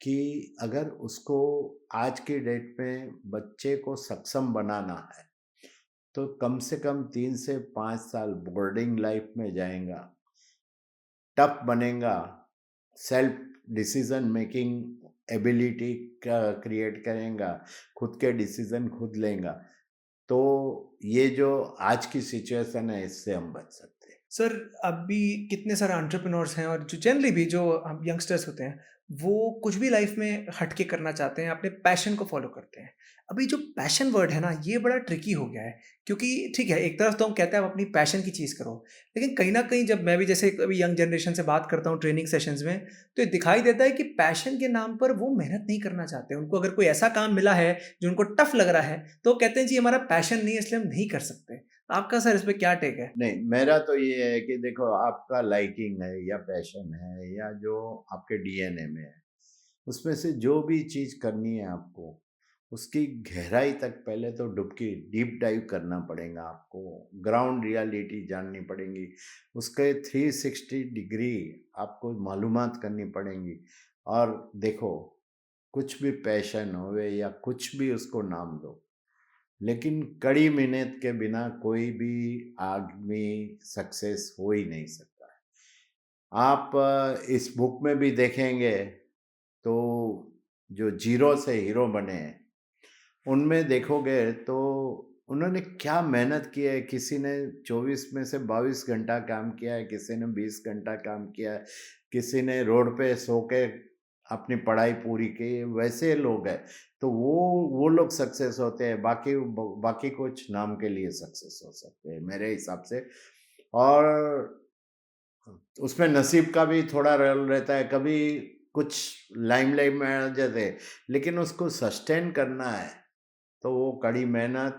B: कि अगर उसको आज की डेट में बच्चे को सक्षम बनाना है, तो कम से कम 3 से 5 साल बोर्डिंग लाइफ में जाएगा, टफ बनेगा, सेल्फ डिसीजन मेकिंग एबिलिटी का क्रिएट करेगा, खुद के डिसीजन खुद लेगा, तो ये जो आज की सिचुएशन है इससे हम बच सकते हैं।
A: सर, अभी कितने सारे एंटरप्रेन्योर्स हैं और जो जनरली भी जो हम यंगस्टर्स होते हैं, वो कुछ भी लाइफ में हटके करना चाहते हैं, अपने पैशन को फ़ॉलो करते हैं। अभी जो पैशन वर्ड है ना, ये बड़ा ट्रिकी हो गया है, क्योंकि ठीक है, एक तरफ तो हम कहते हैं आप अपनी पैशन की चीज़ करो, लेकिन कहीं न कहीं जब मैं भी जैसे अभी यंग जनरेशन से बात करता हूँ ट्रेनिंग सेशंस में, तो ये दिखाई देता है कि पैशन के नाम पर वो मेहनत नहीं करना चाहते। उनको अगर कोई ऐसा काम मिला है, जो उनको टफ़ लग रहा है, तो वो कहते हैं जी हमारा पैशन नहीं है इसलिए हम नहीं कर सकते। आपका सर इस पे क्या टेक है?
B: नहीं, मेरा तो ये है कि देखो आपका लाइकिंग है या पैशन है या जो आपके डीएनए में है, उसमें से जो भी चीज़ करनी है आपको, उसकी गहराई तक पहले तो डुबकी डीप डाइव करना पड़ेगा आपको, ग्राउंड रियलिटी जाननी पड़ेगी, उसके 360 डिग्री आपको मालूमात करनी पड़ेंगी। और देखो, कुछ भी पैशन होवे या कुछ भी उसको नाम दो, लेकिन कड़ी मेहनत के बिना कोई भी आदमी सक्सेस हो ही नहीं सकता है। आप इस बुक में भी देखेंगे तो जो जीरो से हीरो बने हैं, उनमें देखोगे तो उन्होंने क्या मेहनत की है। किसी ने 24 में से 22 घंटा काम किया है, किसी ने 20 घंटा काम किया है, किसी ने रोड पे सो के अपनी पढ़ाई पूरी की है, वैसे लोग हैं। तो वो लोग सक्सेस होते हैं, बाकी कुछ नाम के लिए सक्सेस हो सकते हैं मेरे हिसाब से। और उसमें नसीब का भी थोड़ा रोल रहता है, कभी कुछ लाइमलाइट में आ जाते हैं, लेकिन उसको सस्टेन करना है तो वो कड़ी मेहनत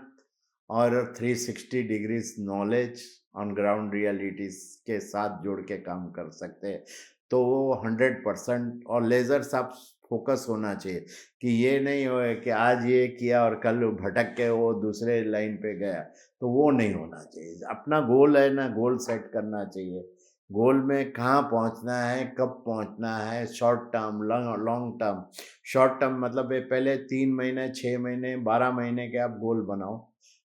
B: और 360 degrees knowledge on ground realities के साथ जुड़ के काम कर सकते हैं। तो वो 100% और लेज़र साफ फोकस होना चाहिए कि ये नहीं हो कि आज ये किया और कल भटक के वो दूसरे लाइन पे गया, तो वो नहीं होना चाहिए। अपना गोल है ना, गोल सेट करना चाहिए। गोल में कहाँ पहुँचना है, कब पहुँचना है, short term, long long term. Short term मतलब ये पहले 3 महीने, 6 महीने, 12 महीने के आप गोल बनाओ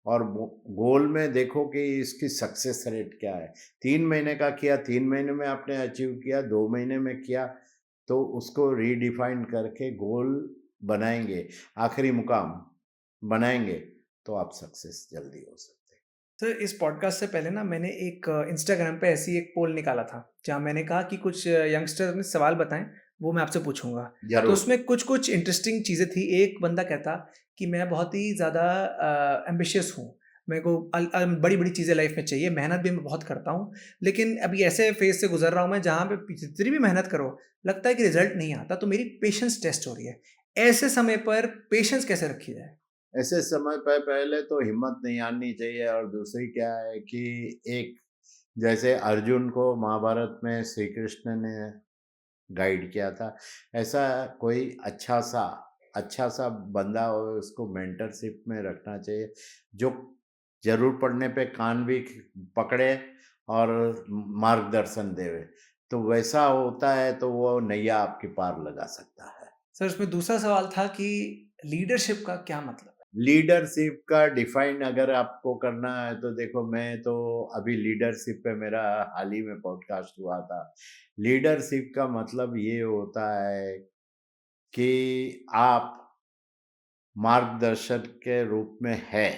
B: और गोल में देखो कि इसकी सक्सेस रेट क्या है। 3 महीने का किया, 3 महीने में आपने अचीव किया, 2 महीने में किया, तो उसको रीडिफाइन करके गोल बनाएंगे, आखिरी मुकाम बनाएंगे, तो आप सक्सेस जल्दी हो सकते
A: सर इस पॉडकास्ट से पहले ना मैंने एक इंस्टाग्राम पे ऐसी एक पोल निकाला था, जहाँ मैंने कहा कि कुछ यंगस्टर अपने सवाल बताएं, वो मैं आपसे पूछूंगा।
B: हैं।
A: तो
B: जरूर।
A: उसमें कुछ कुछ इंटरेस्टिंग चीज़ें थी। एक बंदा कहता कि मैं बहुत ही ज़्यादा एम्बिशियस हूँ, मेरे को बड़ी बड़ी चीज़ें लाइफ में चाहिए, मेहनत भी मैं बहुत करता हूँ, लेकिन अभी ऐसे फेज से गुजर रहा हूँ मैं जहाँ पे जितनी भी मेहनत करो लगता है कि रिजल्ट नहीं आता, तो मेरी पेशेंस टेस्ट हो रही है। ऐसे समय पर पेशेंस कैसे रखी जाए?
B: ऐसे समय पे पहले तो हिम्मत नहीं आनी चाहिए, और दूसरी क्या है कि एक, जैसे अर्जुन को महाभारत में श्री कृष्ण ने गाइड किया था, ऐसा कोई अच्छा सा बंदा हो, उसको मेंटरशिप में रखना चाहिए, जो जरूर पड़ने पे कान भी पकड़े और मार्गदर्शन देवे। तो वैसा होता है तो वो नैया आपकी पार लगा सकता है।
A: सर उसमें दूसरा सवाल था कि लीडरशिप का क्या मतलब है?
B: लीडरशिप का डिफाइन अगर आपको करना है तो देखो, मैं तो अभी लीडरशिप पे मेरा हाल ही में पॉडकास्ट हुआ था। लीडरशिप का मतलब ये होता है कि आप मार्गदर्शक के रूप में है,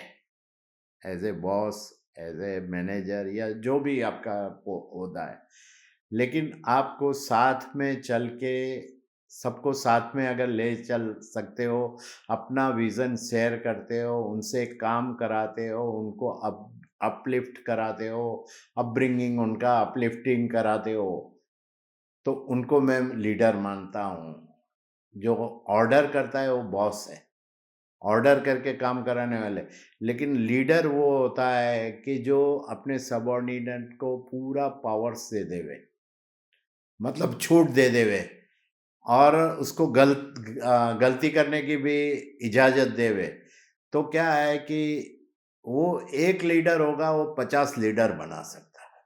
B: as a boss, as a manager, या जो भी आपका होता है, लेकिन आपको साथ में चल के सबको साथ में अगर ले चल सकते हो, अपना विज़न शेयर करते हो, उनसे काम कराते हो, उनको अपलिफ्ट कराते हो, अपब्रिंगिंग उनका अपलिफ्टिंग कराते हो, तो उनको मैं लीडर मानता हूँ। जो ऑर्डर करता है वो बॉस है, ऑर्डर करके काम कराने वाले। लेकिन लीडर वो होता है कि जो अपने सबऑर्डिनेट को पूरा पावर्स दे देवे, मतलब छूट दे देवे, और उसको गलती करने की भी इजाज़त देवे। तो क्या है कि वो एक लीडर होगा, वो 50 लीडर बना सकता है।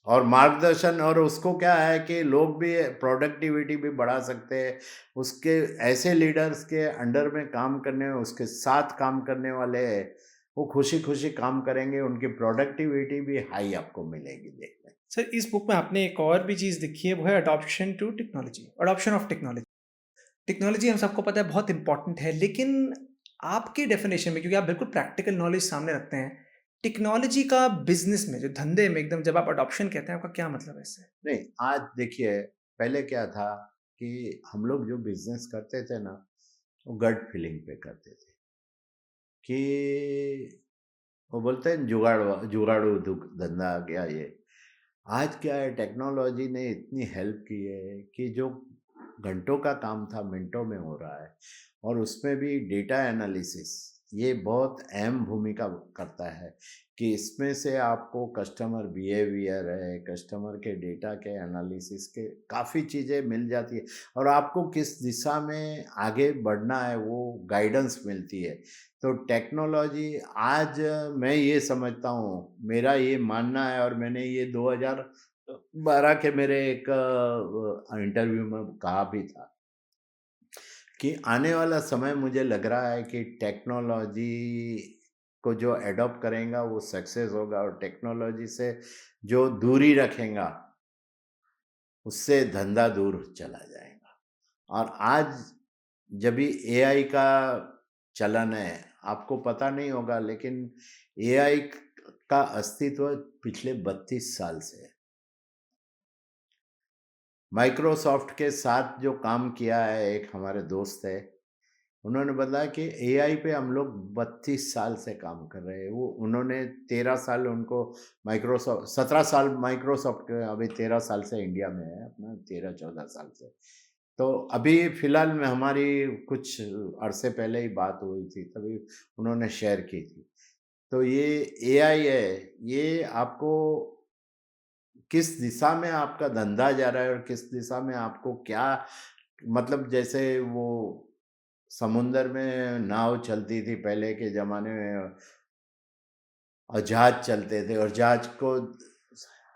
B: और मार्गदर्शन, और उसको क्या है कि लोग भी प्रोडक्टिविटी भी बढ़ा सकते हैं। उसके ऐसे लीडर्स के अंडर में काम करने, उसके साथ काम करने वाले हैं, वो खुशी खुशी काम करेंगे, उनकी प्रोडक्टिविटी भी हाई आपको मिलेगी देखने।
A: सर इस बुक में आपने एक और भी चीज़ लिखी है, वो है adoption to technology, adoption of technology. Technology हम सबको पता है बहुत इंपॉर्टेंट है, लेकिन आपकी डेफिनेशन में, क्योंकि आप बिल्कुल प्रैक्टिकल नॉलेज सामने रखते हैं, टेक्नोलॉजी का बिजनेस में, जो धंधे में एकदम जब आप अडॉप्शन कहते हैं, आपका क्या मतलब है इससे?
B: नहीं, आज देखिए, पहले क्या था कि हम लोग जो बिजनेस करते थे ना, वो गट फीलिंग पे करते थे कि वो बोलते हैं जुगाड़ू धंधा आ गया ये। आज क्या है, टेक्नोलॉजी ने इतनी हेल्प की है कि जो घंटों का काम था मिनटों में हो रहा है। और उसमें भी डेटा एनालिसिस ये बहुत अहम भूमिका करता है कि इसमें से आपको कस्टमर बिहेवियर है, कस्टमर के डेटा के एनालिसिस के काफ़ी चीज़ें मिल जाती है और आपको किस दिशा में आगे बढ़ना है वो गाइडेंस मिलती है। तो टेक्नोलॉजी आज मैं ये समझता हूँ, मेरा ये मानना है और मैंने ये 2012 के मेरे एक इंटरव्यू में कहा भी था कि आने वाला समय मुझे लग रहा है कि टेक्नोलॉजी को जो एडॉप्ट करेगा वो सक्सेस होगा और टेक्नोलॉजी से जो दूरी रखेगा उससे धंधा दूर चला जाएगा। और आज जब भी एआई का चलन है, आपको पता नहीं होगा लेकिन एआई का अस्तित्व पिछले 32 साल से है। माइक्रोसॉफ्ट के साथ जो काम किया है, एक हमारे दोस्त है, उन्होंने बताया कि एआई पे हम लोग 32 साल से काम कर रहे हैं। वो उन्होंने 13 साल उनको माइक्रोसॉफ्ट 17 साल माइक्रोसॉफ्ट के, अभी 13 साल से इंडिया में है अपना, 13-14 साल से। तो अभी फ़िलहाल में हमारी कुछ अरसे पहले ही बात हुई थी, तभी उन्होंने शेयर की थी। तो ये एआई है, ये आपको किस दिशा में आपका धंधा जा रहा है और किस दिशा में आपको क्या, मतलब जैसे वो समुंदर में नाव चलती थी पहले के ज़माने में और जहाज चलते थे और जहाज को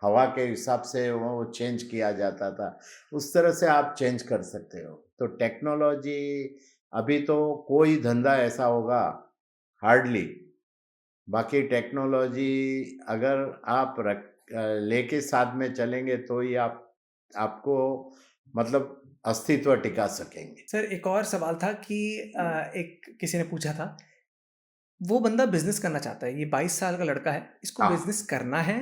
B: हवा के हिसाब से वो चेंज किया जाता था, उस तरह से आप चेंज कर सकते हो। तो टेक्नोलॉजी, अभी तो कोई धंधा ऐसा होगा हार्डली, बाकी टेक्नोलॉजी अगर आप लेके साथ में चलेंगे तो ही आप आपको मतलब अस्तित्व टिका सकेंगे।
A: सर एक और सवाल था कि एक किसी ने पूछा था, वो बंदा बिज़नेस करना चाहता है, ये 22 साल का लड़का है, इसको
B: हाँ।
A: बिज़नेस करना है,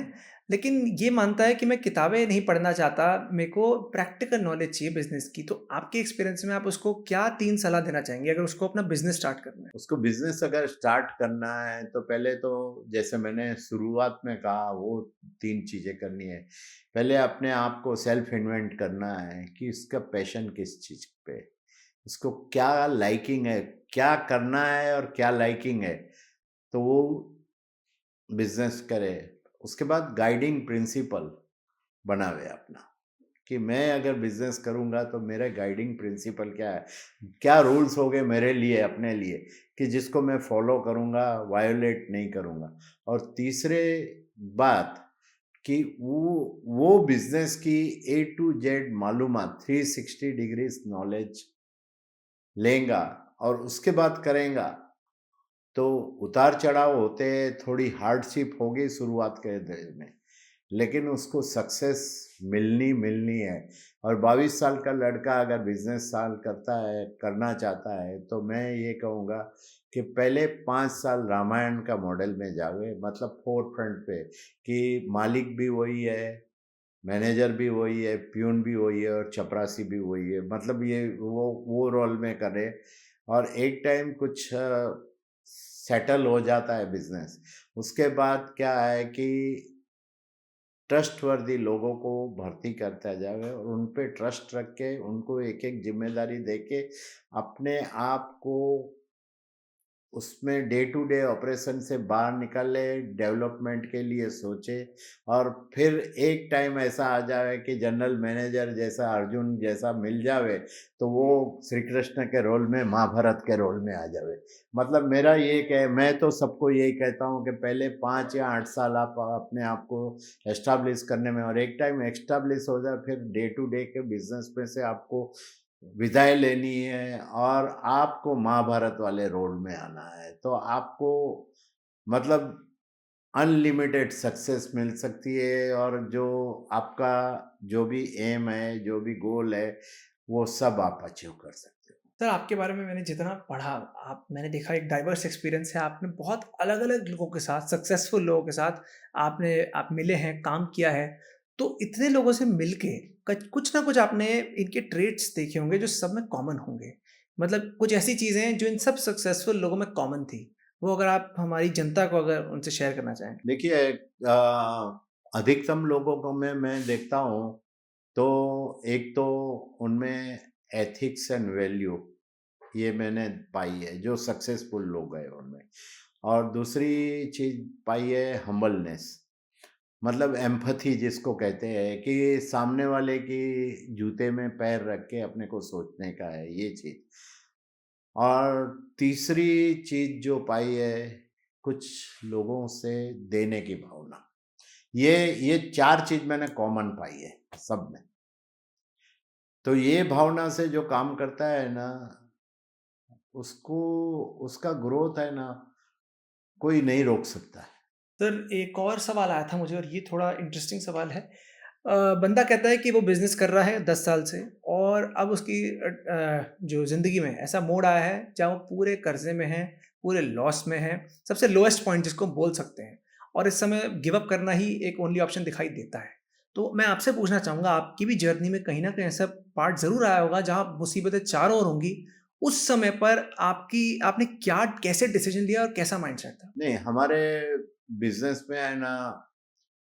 A: लेकिन ये मानता है कि मैं किताबें नहीं पढ़ना चाहता, मेरे को प्रैक्टिकल नॉलेज चाहिए बिज़नेस की। तो आपके एक्सपीरियंस में आप उसको क्या 3 सलाह देना चाहेंगे अगर उसको अपना बिज़नेस स्टार्ट करना है?
B: उसको बिजनेस अगर स्टार्ट करना है तो पहले तो जैसे मैंने शुरुआत में कहा वो 3 चीज़ें करनी है। पहले अपने आप को सेल्फ इन्वेंट करना है कि इसका पैशन किस चीज़ पे, इसको क्या लाइकिंग है, क्या करना है और क्या लाइकिंग है, तो वो बिजनेस करे। उसके बाद गाइडिंग प्रिंसिपल बनावे अपना कि मैं अगर बिजनेस करूंगा तो मेरा गाइडिंग प्रिंसिपल क्या है, क्या रूल्स हो गए मेरे लिए अपने लिए कि जिसको मैं फॉलो करूंगा, वायोलेट नहीं करूंगा। और तीसरे बात कि वो बिजनेस की ए टू जेड मालूमात 360 डिग्रीज नॉलेज लेगा और उसके बाद करेगा। तो उतार चढ़ाव होते हैं, थोड़ी हार्डशिप होगी शुरुआत के दिन में, लेकिन उसको सक्सेस मिलनी मिलनी है। और 22 साल का लड़का अगर बिजनेस साल करता है, करना चाहता है, तो मैं ये कहूँगा कि पहले 5 साल रामायण का मॉडल में जावे, मतलब फोर फ्रंट पे कि मालिक भी वही है, मैनेजर भी वही है, प्यून भी वही है और चपरासी भी वही है, मतलब ये वो रोल में करे। और एक टाइम कुछ सेटल हो जाता है बिजनेस, उसके बाद क्या है कि ट्रस्टवर्दी लोगों को भर्ती करता जाए और उन पे ट्रस्ट रख के उनको एक एक जिम्मेदारी दे के अपने आप को उसमें डे टू डे ऑपरेशन से बाहर निकले, डेवलपमेंट के लिए सोचे। और फिर एक टाइम ऐसा आ जाए कि जनरल मैनेजर जैसा, अर्जुन जैसा मिल जावे, तो वो श्री कृष्ण के रोल में, महाभारत के रोल में आ जावे। मतलब मेरा ये कह, मैं तो सबको यही कहता हूँ कि पहले 5 या 8 साल आप अपने आप को एस्टाब्लिश करने में, और एक टाइम एस्टाब्लिश हो जाए फिर डे टू डे के बिजनेस में से आपको विदाई लेनी है और आपको महाभारत वाले रोल में आना है। तो आपको मतलब अनलिमिटेड सक्सेस मिल सकती है और जो आपका जो भी एम है, जो भी गोल है, वो सब आप अचीव कर सकते हो।
A: सर आपके बारे में मैंने जितना पढ़ा, आप मैंने देखा एक डाइवर्स एक्सपीरियंस है, आपने बहुत अलग-अलग लोगों के साथ, सक्सेसफुल लोगों के साथ आप मिले हैं, काम किया है। तो इतने लोगों से मिलके कुछ ना कुछ आपने इनके ट्रेट्स देखे होंगे जो सब में कॉमन होंगे। मतलब कुछ ऐसी चीज़ें हैं जो इन सब सक्सेसफुल लोगों में कॉमन थी। वो अगर आप हमारी जनता को अगर उनसे शेयर करना चाहें?
B: देखिए, अधिकतम लोगों को मैं देखता हूँ, तो एक तो उनमें एथिक्स एंड वैल्यू, ये मैंने पाई है जो सक्सेसफुल लोग हैं उनमें। और दूसरी चीज़ पाई है हम्बलनेस, मतलब एम्पैथी जिसको कहते हैं कि सामने वाले की जूते में पैर रख के अपने को सोचने का है, ये चीज़। और तीसरी चीज़ जो पाई है, कुछ लोगों से देने की भावना। ये 4 चीज़ मैंने कॉमन पाई है सब में। तो ये भावना से जो काम करता है ना, उसको, उसका ग्रोथ है ना, कोई नहीं रोक सकता है।
A: सर एक और सवाल आया था मुझे और ये थोड़ा इंटरेस्टिंग सवाल है। बंदा कहता है कि वो बिज़नेस कर रहा है 10 साल से और अब उसकी जो ज़िंदगी में ऐसा मोड़ आया है जहाँ वो पूरे कर्ज़े में है, पूरे लॉस में है, सबसे लोएस्ट पॉइंट जिसको हम बोल सकते हैं और इस समय गिव अप करना ही एक ओनली ऑप्शन दिखाई देता है। तो मैं आपसे पूछना चाहूँगा आपकी भी जर्नी में कहीं न कहीं ऐसा पार्ट ज़रूर आया होगा जहाँ मुसीबतें चारों ओर होंगी। उस समय पर आपने क्या कैसे डिसीज़न लिया और कैसा माइंडसेट था?
B: नहीं, हमारे बिज़नेस में है ना,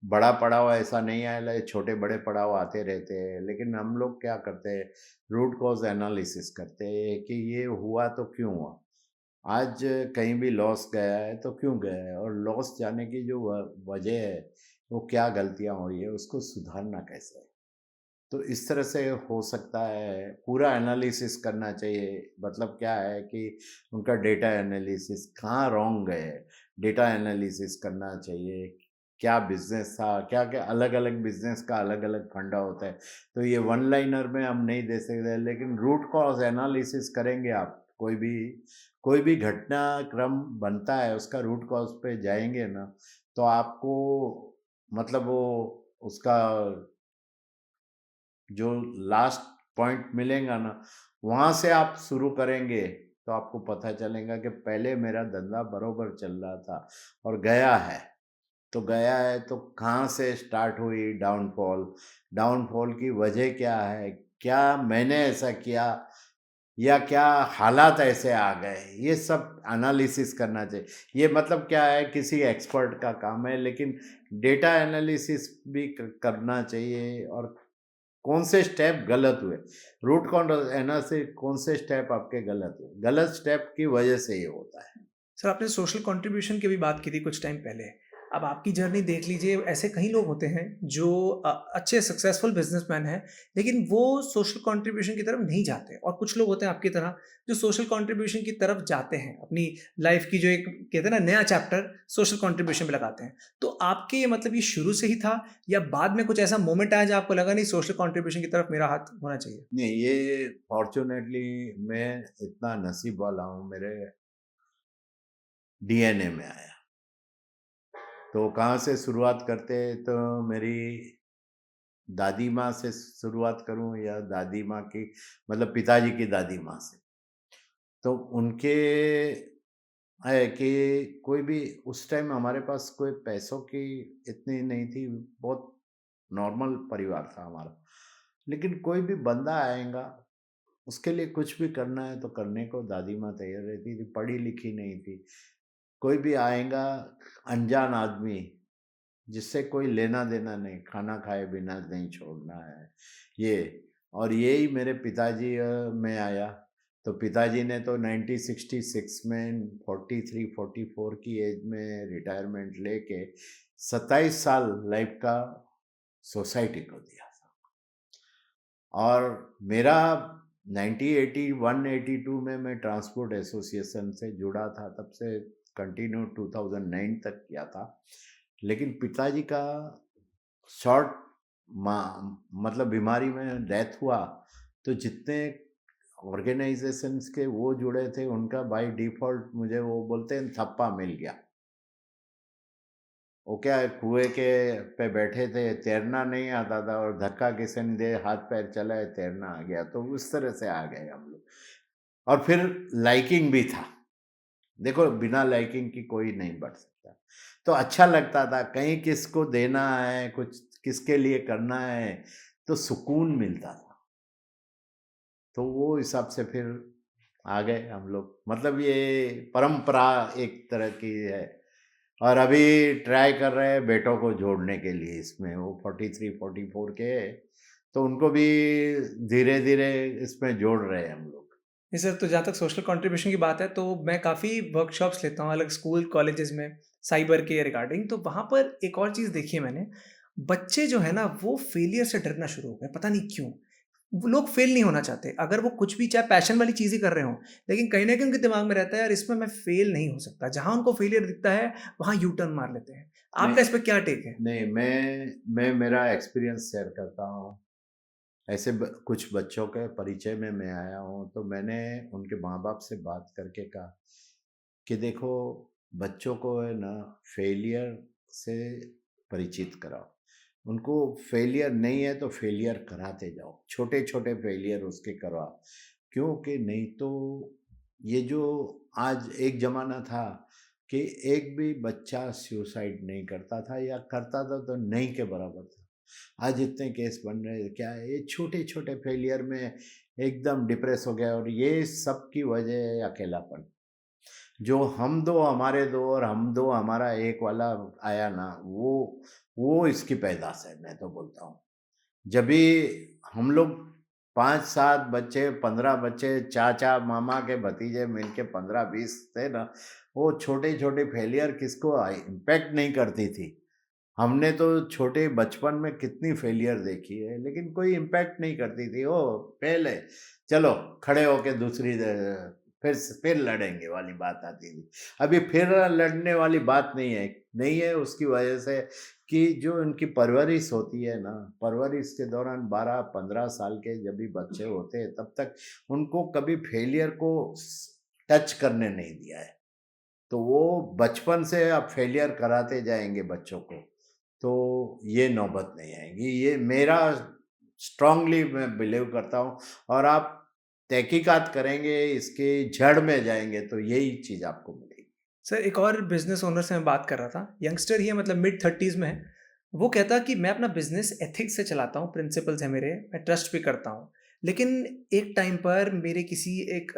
B: बड़ा पड़ाव ऐसा नहीं आया है, छोटे-बड़े पड़ाव आते रहते हैं, लेकिन हम लोग क्या करते हैं, रूट कॉज़ एनालिसिस करते हैं कि ये हुआ तो क्यों हुआ? आज कहीं भी लॉस गया है तो क्यों गया है? और लॉस जाने की जो वजह है, वो क्या गलतियाँ हुई है, उसको सुधारना कैसे है? तो इस तरह से हो सकता है, पूरा एनालिसिस करना चाहिए। मतलब क्या है कि उनका डेटा एनालिसिस कहाँ रॉन्ग गए, डेटा एनालिसिस करना चाहिए। क्या बिज़नेस था, क्या-क्या अलग-अलग बिज़नेस का अलग-अलग फंडा होता है। तो ये वन लाइनर में हम नहीं दे सकते, लेकिन रूट कॉज़ एनालिसिस करेंगे आप, कोई भी घटनाक्रम बनता है, उसका रूट कॉज़ पे जाएँगे ना, तो आपको मतलब वो उसका जो लास्ट पॉइंट मिलेगा ना, वहाँ से आप शुरू करेंगे, तो आपको पता चलेगा कि पहले मेरा धंधा बरोबर चल रहा था और गया है। तो गया है तो कहाँ से स्टार्ट हुई डाउनफॉल, डाउनफॉल की वजह क्या है? क्या मैंने ऐसा किया या क्या हालात ऐसे आ गए? ये सब एनालिसिस करना चाहिए। ये मतलब क्या है, किसी एक्सपर्ट का काम है, लेकिन डेटा एनालिसिस भी करना चाहिए। और कौन से स्टेप गलत हुए, रूट कॉज एनालिसिस, कौन से स्टेप आपके गलत हुए, गलत स्टेप की वजह से ये होता है।
A: सर आपने सोशल कंट्रीब्यूशन की भी बात की थी कुछ टाइम पहले। अब आपकी जर्नी देख लीजिए ऐसे कई लोग होते हैं जो अच्छे सक्सेसफुल बिज़नेसमैन हैं, लेकिन वो सोशल कंट्रीब्यूशन की तरफ नहीं जाते और कुछ लोग होते हैं आपकी तरह जो सोशल कंट्रीब्यूशन की तरफ जाते हैं। अपनी लाइफ़ की जो एक कहते हैं ना नया चैप्टर सोशल कंट्रीब्यूशन में लगाते हैं। तो आपके ये मतलब ये शुरू से ही था या बाद में कुछ ऐसा मोमेंट आया जहाँ आपको लगा नहीं सोशल कंट्रीब्यूशन की तरफ मेरा हाथ होना चाहिए?
B: नहीं, ये फॉर्चुनेटली मैं इतना नसीब वाला हूँ, मेरे डीएनए में आया। तो कहाँ से शुरुआत करते, तो मेरी दादी माँ से शुरुआत करूँ या दादी माँ की, मतलब पिताजी की दादी माँ से। तो उनके है कि कोई भी उस टाइम हमारे पास कोई पैसों की इतनी नहीं थी, बहुत नॉर्मल परिवार था हमारा। लेकिन कोई भी बंदा आएगा, उसके लिए कुछ भी करना है तो करने को दादी माँ तैयार रहती थी, पढ़ी लिखी नहीं थी। कोई भी आएगा, अनजान आदमी, जिससे कोई लेना-देना नहीं, खाना खाए बिना नहीं छोड़ना है, ये। और यही मेरे पिताजी में आया। तो पिताजी ने तो 1966 में 43-44 की एज में रिटायरमेंट लेके 27 साल लाइफ का सोसाइटी को दिया था। और मेरा 1981-82 में मैं ट्रांसपोर्ट एसोसिएशन से जुड़ा था, तब से कंटिन्यू 2009 तक किया था। लेकिन पिताजी का शॉर्ट मतलब बीमारी में डेथ हुआ, तो जितने ऑर्गेनाइजेशंस के वो जुड़े थे, उनका बाय डिफ़ॉल्ट मुझे वो बोलते हैं थप्पा मिल गया। वो क्या है, कुएँ के पे बैठे थे, तैरना नहीं आता था और धक्का किसी ने दे, हाथ-पैर चलाए, तैरना आ गया, तो उस तरह से आ गए हम लोग। और फिर लाइकिंग भी था। देखो, बिना लाइकिंग की कोई नहीं बढ़ सकता। तो अच्छा लगता था, कहीं किसको देना है, कुछ किसके लिए करना है, तो सुकून मिलता था। तो वो हिसाब से फिर आ गए हम लोग, मतलब ये परंपरा एक तरह की है। और अभी ट्राई कर रहे हैं बेटों को जोड़ने के लिए इसमें, वो 43-44 के है, तो उनको भी धीरे धीरे इसमें जोड़ रहे हैं हम लोग।
A: नहीं सर, तो जहाँ तक सोशल कंट्रीब्यूशन की बात है, तो मैं काफ़ी वर्कशॉप्स लेता हूँ अलग स्कूल, कॉलेजेस में, साइबर के रिगार्डिंग। तो वहाँ पर एक और चीज़ देखी है मैंने, बच्चे जो है ना, वो फेलियर से डरना शुरू हो गए, पता नहीं क्यों? वो लोग फेल नहीं होना चाहते, अगर वो कुछ भी चाहे पैशन वाली चीज़ ही कर रहे हों, लेकिन कहीं न कहीं उनके दिमाग में रहता है, यार इसमें मैं फेल नहीं हो सकता। जहाँ उनको फेलियर दिखता है, वहाँ यू टर्न मार लेते हैं।
B: नहीं
A: आपका इस पे क्या टेक है?
B: नहीं, मैं मेरा एक्सपीरियंस शेयर करता हूँ। ऐसे कुछ बच्चों के परिचय में मैं आया हूँ, तो मैंने उनके माँ बाप से बात करके कहा कि देखो, बच्चों को है ना फेलियर से परिचित कराओ। उनको फेलियर नहीं है तो फेलियर कराते जाओ, छोटे छोटे फेलियर उसके करवाओ। क्योंकि नहीं तो ये जो आज एक ज़माना था कि एक भी बच्चा सुसाइड नहीं करता था, या करता था तो नहीं के बराबर था। आज इतने केस बन रहे हैं, क्या है, ये छोटे छोटे फेलियर में एकदम डिप्रेस हो गया। और ये सब की वजह है अकेलापन। जो हम दो हमारे दो और हम दो हमारा एक वाला आया ना, वो इसकी पैदाश है, मैं तो बोलता हूँ। जब भी हम लोग 5-7 बच्चे, 15 बच्चे, चाचा मामा के भतीजे मिलके 15-20 थे ना, वो छोटे छोटे फेलियर किसको इम्पैक्ट नहीं करती थी। हमने तो छोटे बचपन में कितनी फेलियर देखी है, लेकिन कोई इम्पैक्ट नहीं करती थी। ओ फेल है, चलो खड़े होके दूसरी फिर लड़ेंगे वाली बात आती थी। अभी फिर लड़ने वाली बात नहीं है उसकी वजह से कि जो इनकी परवरिश होती है ना, परवरिश के दौरान 12-15 साल के जब भी बच्चे होते हैं, तब तक उनको कभी फेलियर को टच करने नहीं दिया है। तो वो बचपन से आप फेलियर कराते जाएंगे बच्चों को, तो ये नौबत नहीं आएगी। ये मेरा स्ट्रांगली मैं बिलीव करता हूँ। और आप तहकीकात करेंगे, इसके जड़ में जाएंगे, तो यही चीज़ आपको मिलेगी।
A: सर, एक और बिज़नेस ओनर से मैं बात कर रहा था, यंगस्टर ही है, मतलब मिड 30s में है। वो कहता कि मैं अपना बिज़नेस एथिक्स से चलाता हूँ, प्रिंसिपल्स हैं मेरे, मैं ट्रस्ट भी करता हूँ। लेकिन एक टाइम पर मेरे किसी एक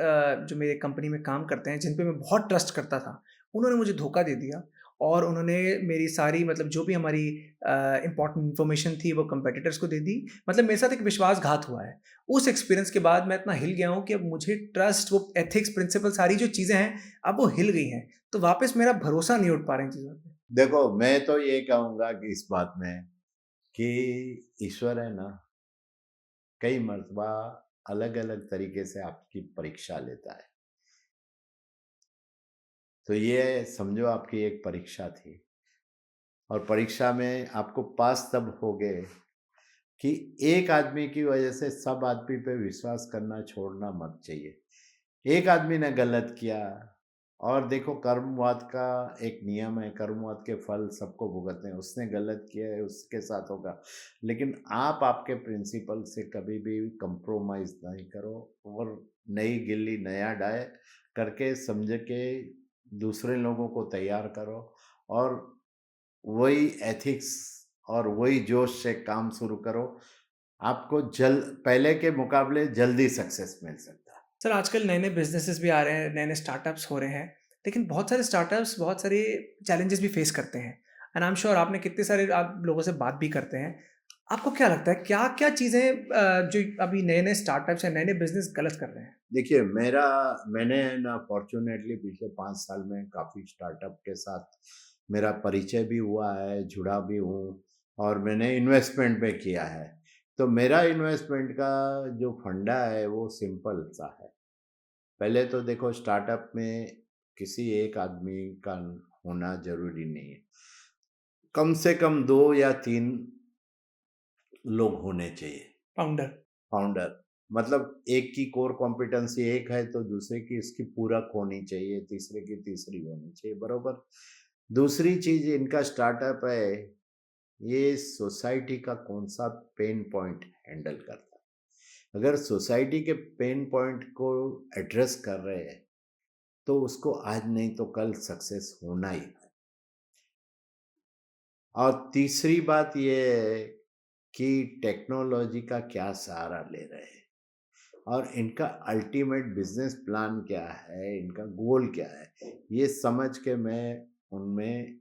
A: जो मेरे कंपनी में काम करते हैं, जिन पे मैं बहुत ट्रस्ट करता था, उन्होंने मुझे धोखा दे दिया और उन्होंने मेरी सारी, मतलब जो भी हमारी इम्पोर्टेंट इन्फॉर्मेशन थी, वो कम्पेटिटर्स को दे दी। मतलब मेरे साथ एक विश्वासघात हुआ है। उस एक्सपीरियंस के बाद मैं इतना हिल गया हूँ कि अब मुझे ट्रस्ट, वो एथिक्स, प्रिंसिपल, सारी जो चीज़ें हैं, अब वो हिल गई हैं। तो वापस मेरा भरोसा नहीं उठ पा रहा है इन चीज़ों पे।
B: देखो, मैं तो ये कहूँगा कि इस बात में कि ईश्वर है ना, कई मर्तबा अलग अलग तरीके से आपकी परीक्षा लेता है। तो ये समझो आपकी एक परीक्षा थी, और परीक्षा में आपको पास तब हो गए कि एक आदमी की वजह से सब आदमी पे विश्वास करना छोड़ना मत चाहिए। एक आदमी ने गलत किया, और देखो कर्मवाद का एक नियम है, कर्मवाद के फल सबको भुगतने हैं। उसने गलत किया है, उसके साथ होगा। लेकिन आप आपके प्रिंसिपल से कभी भी कंप्रोमाइज़ नहीं करो, और नई गिल्ली नया डाय करके समझ के दूसरे लोगों को तैयार करो, और वही एथिक्स और वही जोश से काम शुरू करो। आपको जल्द, पहले के मुकाबले जल्दी सक्सेस मिल सकता है।
A: सर, आजकल नए-नए बिज़नेसेस भी आ रहे हैं, नए-नए स्टार्टअप्स हो रहे हैं, लेकिन बहुत सारे स्टार्टअप्स बहुत सारे चैलेंजेस भी फेस करते हैं। एंड आई एम श्योर आपने कितने सारे आप लोगों से बात भी करते हैं। आपको क्या लगता है, क्या-क्या चीज़ें जो अभी नए-नए स्टार्टअप्स या नए-नए बिज़नेस गलत कर रहे हैं?
B: देखिए, मैंने ना फॉर्च्यूनेटली पिछले 5 साल में काफ़ी स्टार्टअप के साथ मेरा परिचय भी हुआ है, जुड़ा भी हूँ, और मैंने इन्वेस्टमेंट भी किया है। तो मेरा इन्वेस्टमेंट का जो फंडा है वो सिंपल सा है। पहले तो देखो, स्टार्टअप में किसी एक आदमी का होना ज़रूरी नहीं है। कम से कम 2 या 3 लोग होने चाहिए।
A: फाउंडर।
B: फाउंडर, मतलब एक की कोर कॉम्पिटेंसी एक है, तो दूसरे की इसकी पूरक होनी चाहिए, तीसरे की तीसरी होनी चाहिए, बरोबर। दूसरी चीज, इनका स्टार्टअप है, ये सोसाइटी का कौन सा पेन पॉइंट हैंडल करता है। अगर सोसाइटी के पेन पॉइंट को एड्रेस कर रहे हैं, तो उसको आज नहीं तो कल सक्सेस होना ही है। और तीसरी बात ये है कि टेक्नोलॉजी का क्या सहारा ले रहे हैं और इनका अल्टीमेट बिजनेस प्लान क्या है, इनका गोल क्या है, ये समझ के मैं उनमें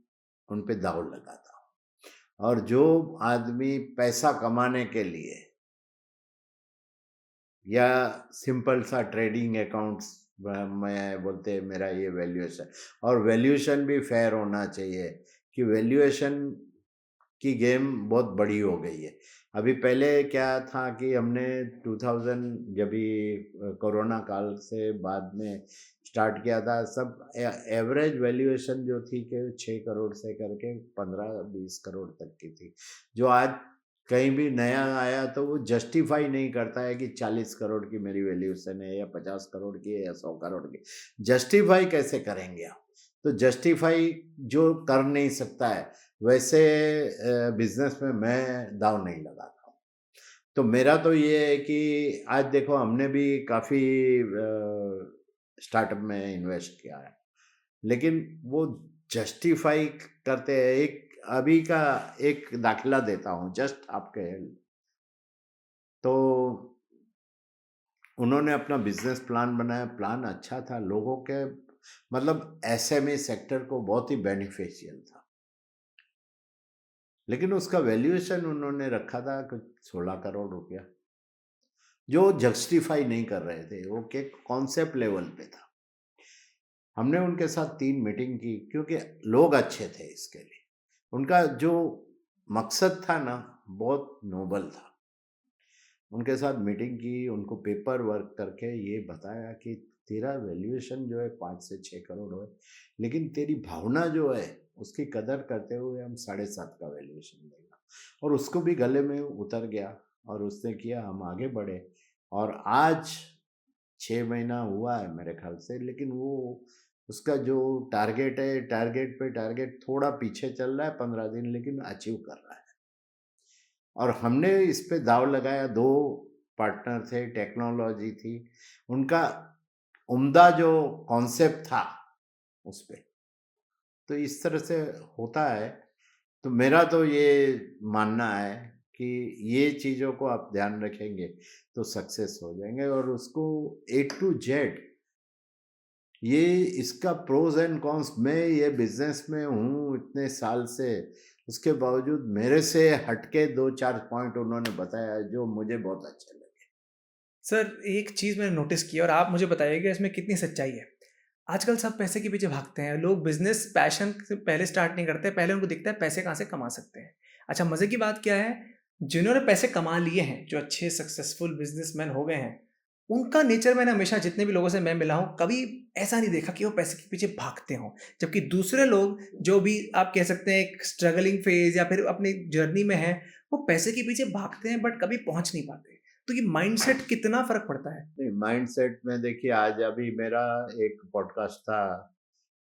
B: उन पे दांव लगाता हूँ। और जो आदमी पैसा कमाने के लिए या सिंपल सा ट्रेडिंग अकाउंट्स में बोलते हैं मेरा ये वैल्यूएशन, और वैल्यूएशन भी फेयर होना चाहिए कि वैल्यूएशन की गेम बहुत बड़ी हो गई है। अभी पहले क्या था कि हमने 2000 जब भी कोरोना काल से बाद में स्टार्ट किया था, सब एवरेज वैल्यूएशन जो थी कि 6 करोड़ से करके 15-20 करोड़ तक की थी। जो आज कहीं भी नया आया तो वो जस्टिफाई नहीं करता है कि 40 करोड़ की मेरी वैल्यूएशन है या 50 करोड़ की है या 100 करोड़ की। जस्टिफाई कैसे करेंगे आप? तो जस्टिफाई जो कर नहीं सकता है वैसे बिजनेस में मैं दांव नहीं लगाता हूँ। तो मेरा तो ये है कि आज देखो हमने भी काफ़ी स्टार्टअप में इन्वेस्ट किया है, लेकिन वो जस्टिफाई करते हैं। एक अभी का एक दाखिला देता हूँ जस्ट आपके, तो उन्होंने अपना बिजनेस प्लान बनाया, प्लान अच्छा था, लोगों के मतलब एसएमई सेक्टर को बहुत ही बेनिफिशियल था, लेकिन उसका वैल्यूएशन उन्होंने रखा था कुछ 16 करोड़ रुपया, जो जस्टिफाई नहीं कर रहे थे, वो के कॉन्सेप्ट लेवल पे था। हमने उनके साथ 3 मीटिंग की क्योंकि लोग अच्छे थे इसके लिए। उनका जो मकसद था ना बहुत नोबल था। उनके साथ मीटिंग की, उनको पेपर वर्क करके ये बताया कि तेरा वैल्यूएशन जो है 5 से 6 करोड़ है, लेकिन तेरी भावना जो है उसकी कदर करते हुए हम 7.5 का वैल्यूएशन देगा। और उसको भी गले में उतर गया और उसने किया, हम आगे बढ़े और आज 6 महीना हुआ है मेरे ख्याल से, लेकिन वो उसका जो टारगेट है, टारगेट पे टारगेट थोड़ा पीछे चल रहा है 15 दिन, लेकिन अचीव कर रहा है। और हमने इस पे दांव लगाया, 2 पार्टनर थे, टेक्नोलॉजी थी, उनका उम्दा जो कॉन्सेप्ट था उस पे। तो इस तरह से होता है। तो मेरा तो ये मानना है कि ये चीज़ों को आप ध्यान रखेंगे तो सक्सेस हो जाएंगे, और उसको ए टू जेड ये इसका प्रोज एंड कॉन्स, मैं ये बिजनेस में हूँ इतने साल से, उसके बावजूद मेरे से हटके 2-4 पॉइंट उन्होंने बताया जो मुझे बहुत अच्छे लगे।
A: सर, एक चीज़ मैंने नोटिस की और आप मुझे बताइएगा इसमें कितनी सच्चाई है। आजकल सब पैसे के पीछे भागते हैं। लोग बिज़नेस पैशन से पहले स्टार्ट नहीं करते, पहले उनको दिखता है पैसे कहाँ से कमा सकते हैं। अच्छा, मज़े की बात क्या है, जिन्होंने पैसे कमा लिए हैं, जो अच्छे सक्सेसफुल बिज़नेसमैन हो गए हैं, उनका नेचर मैंने हमेशा जितने भी लोगों से मैं मिला हूँ, कभी ऐसा नहीं देखा कि वो पैसे के पीछे भागते हों। जबकि दूसरे लोग जो भी आप कह सकते हैं एक स्ट्रगलिंग फेज़ या फिर अपनी जर्नी में हैं, वो पैसे के पीछे भागते हैं बट कभी पहुँच नहीं पाते। तो ये माइंडसेट कितना फ़र्क पड़ता है?
B: नहीं, माइंडसेट में देखिए, आज अभी मेरा एक पॉडकास्ट था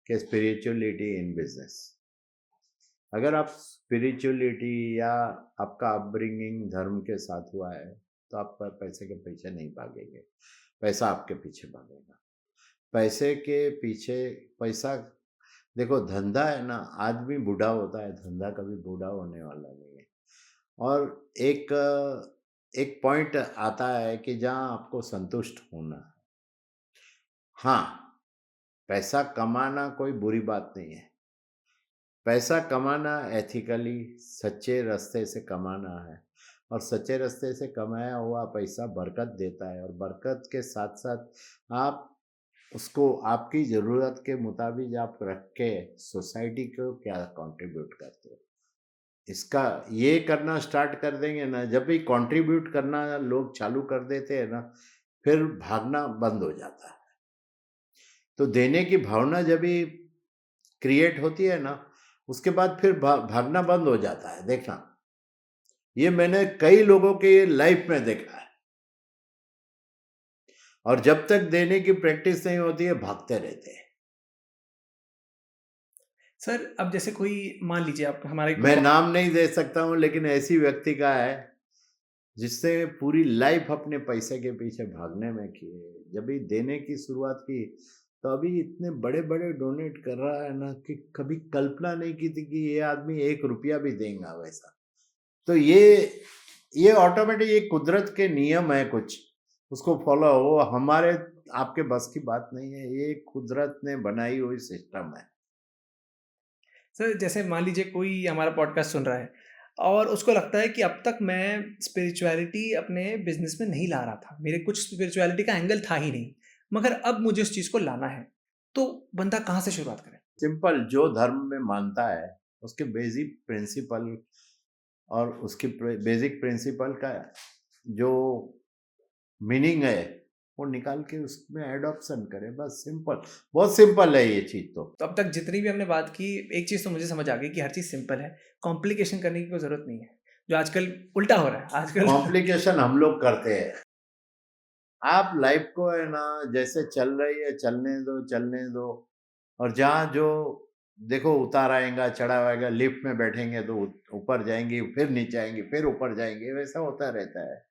B: कि स्पिरिचुअलिटी इन बिजनेस। अगर आप स्पिरिचुअलिटी या आपका अपब्रिंगिंग धर्म के साथ हुआ है तो आप पैसे के पीछे नहीं भागेंगे, पैसा आपके पीछे भागेगा। पैसे के पीछे पैसा, देखो धंधा है ना, आदमी बूढ़ा होता है, धंधा कभी बूढ़ा होने वाला नहीं है। और एक एक पॉइंट आता है कि जहाँ आपको संतुष्ट होना है। हाँ, पैसा कमाना कोई बुरी बात नहीं है। पैसा कमाना एथिकली सच्चे रास्ते से कमाना है, और सच्चे रास्ते से कमाया हुआ पैसा बरकत देता है, और बरकत के साथ साथ आप उसको आपकी ज़रूरत के मुताबिक आप रख के सोसाइटी को क्या कंट्रीब्यूट करते हो, इसका ये करना स्टार्ट कर देंगे ना, जब भी कंट्रीब्यूट करना लोग चालू कर देते हैं ना, फिर भागना बंद हो जाता है। तो देने की भावना जब भी क्रिएट होती है ना, उसके बाद फिर भागना बंद हो जाता है, देखना। ये मैंने कई लोगों के लाइफ में देखा है। और जब तक देने की प्रैक्टिस नहीं होती है, भागते रहते हैं।
A: सर, अब जैसे कोई मान लीजिए आप हमारे
B: मैं नाम नहीं दे सकता हूँ, लेकिन ऐसी व्यक्ति का है जिसने पूरी लाइफ अपने पैसे के पीछे भागने में की है। जब भी देने की शुरुआत की तो अभी इतने बड़े बड़े डोनेट कर रहा है ना कि कभी कल्पना नहीं की थी कि ये आदमी 1 रुपया भी देगा वैसा। तो ये ये ऑटोमेटिक, ये कुदरत के नियम है कुछ, उसको फॉलो, वो हमारे आपके बस की बात नहीं है, ये कुदरत ने बनाई हुई सिस्टम है।
A: सर जैसे मान लीजिए कोई हमारा पॉडकास्ट सुन रहा है और उसको लगता है कि अब तक मैं स्पिरिचुअलिटी अपने बिजनेस में नहीं ला रहा था, मेरे कुछ स्पिरिचुअलिटी का एंगल था ही नहीं, मगर अब मुझे उस चीज़ को लाना है, तो बंदा कहाँ से शुरुआत करे?
B: सिंपल, जो धर्म में मानता है उसके बेसिक प्रिंसिपल और उसकी बेसिक प्रिंसिपल का जो मीनिंग है वो निकाल के उसमें एडॉप्शन करे, बस सिंपल, बहुत सिंपल है ये चीज तो।
A: तो अब तक जितनी भी हमने बात की, एक चीज़ तो मुझे समझ आ गई कि हर चीज़ सिंपल है, कॉम्प्लिकेशन करने की कोई ज़रूरत नहीं है, जो आजकल उल्टा हो रहा है आजकल।
B: कॉम्प्लिकेशन हम लोग करते हैं। आप लाइफ को है ना, जैसे चल रही है चलने दो, चलने दो। और जहाँ जो देखो, उतार आएगा चढ़ाव आएगा, लिफ्ट में बैठेंगे तो ऊपर जाएंगे, फिर नीचे आएंगे, फिर ऊपर जाएंगे, वैसा होता रहता है।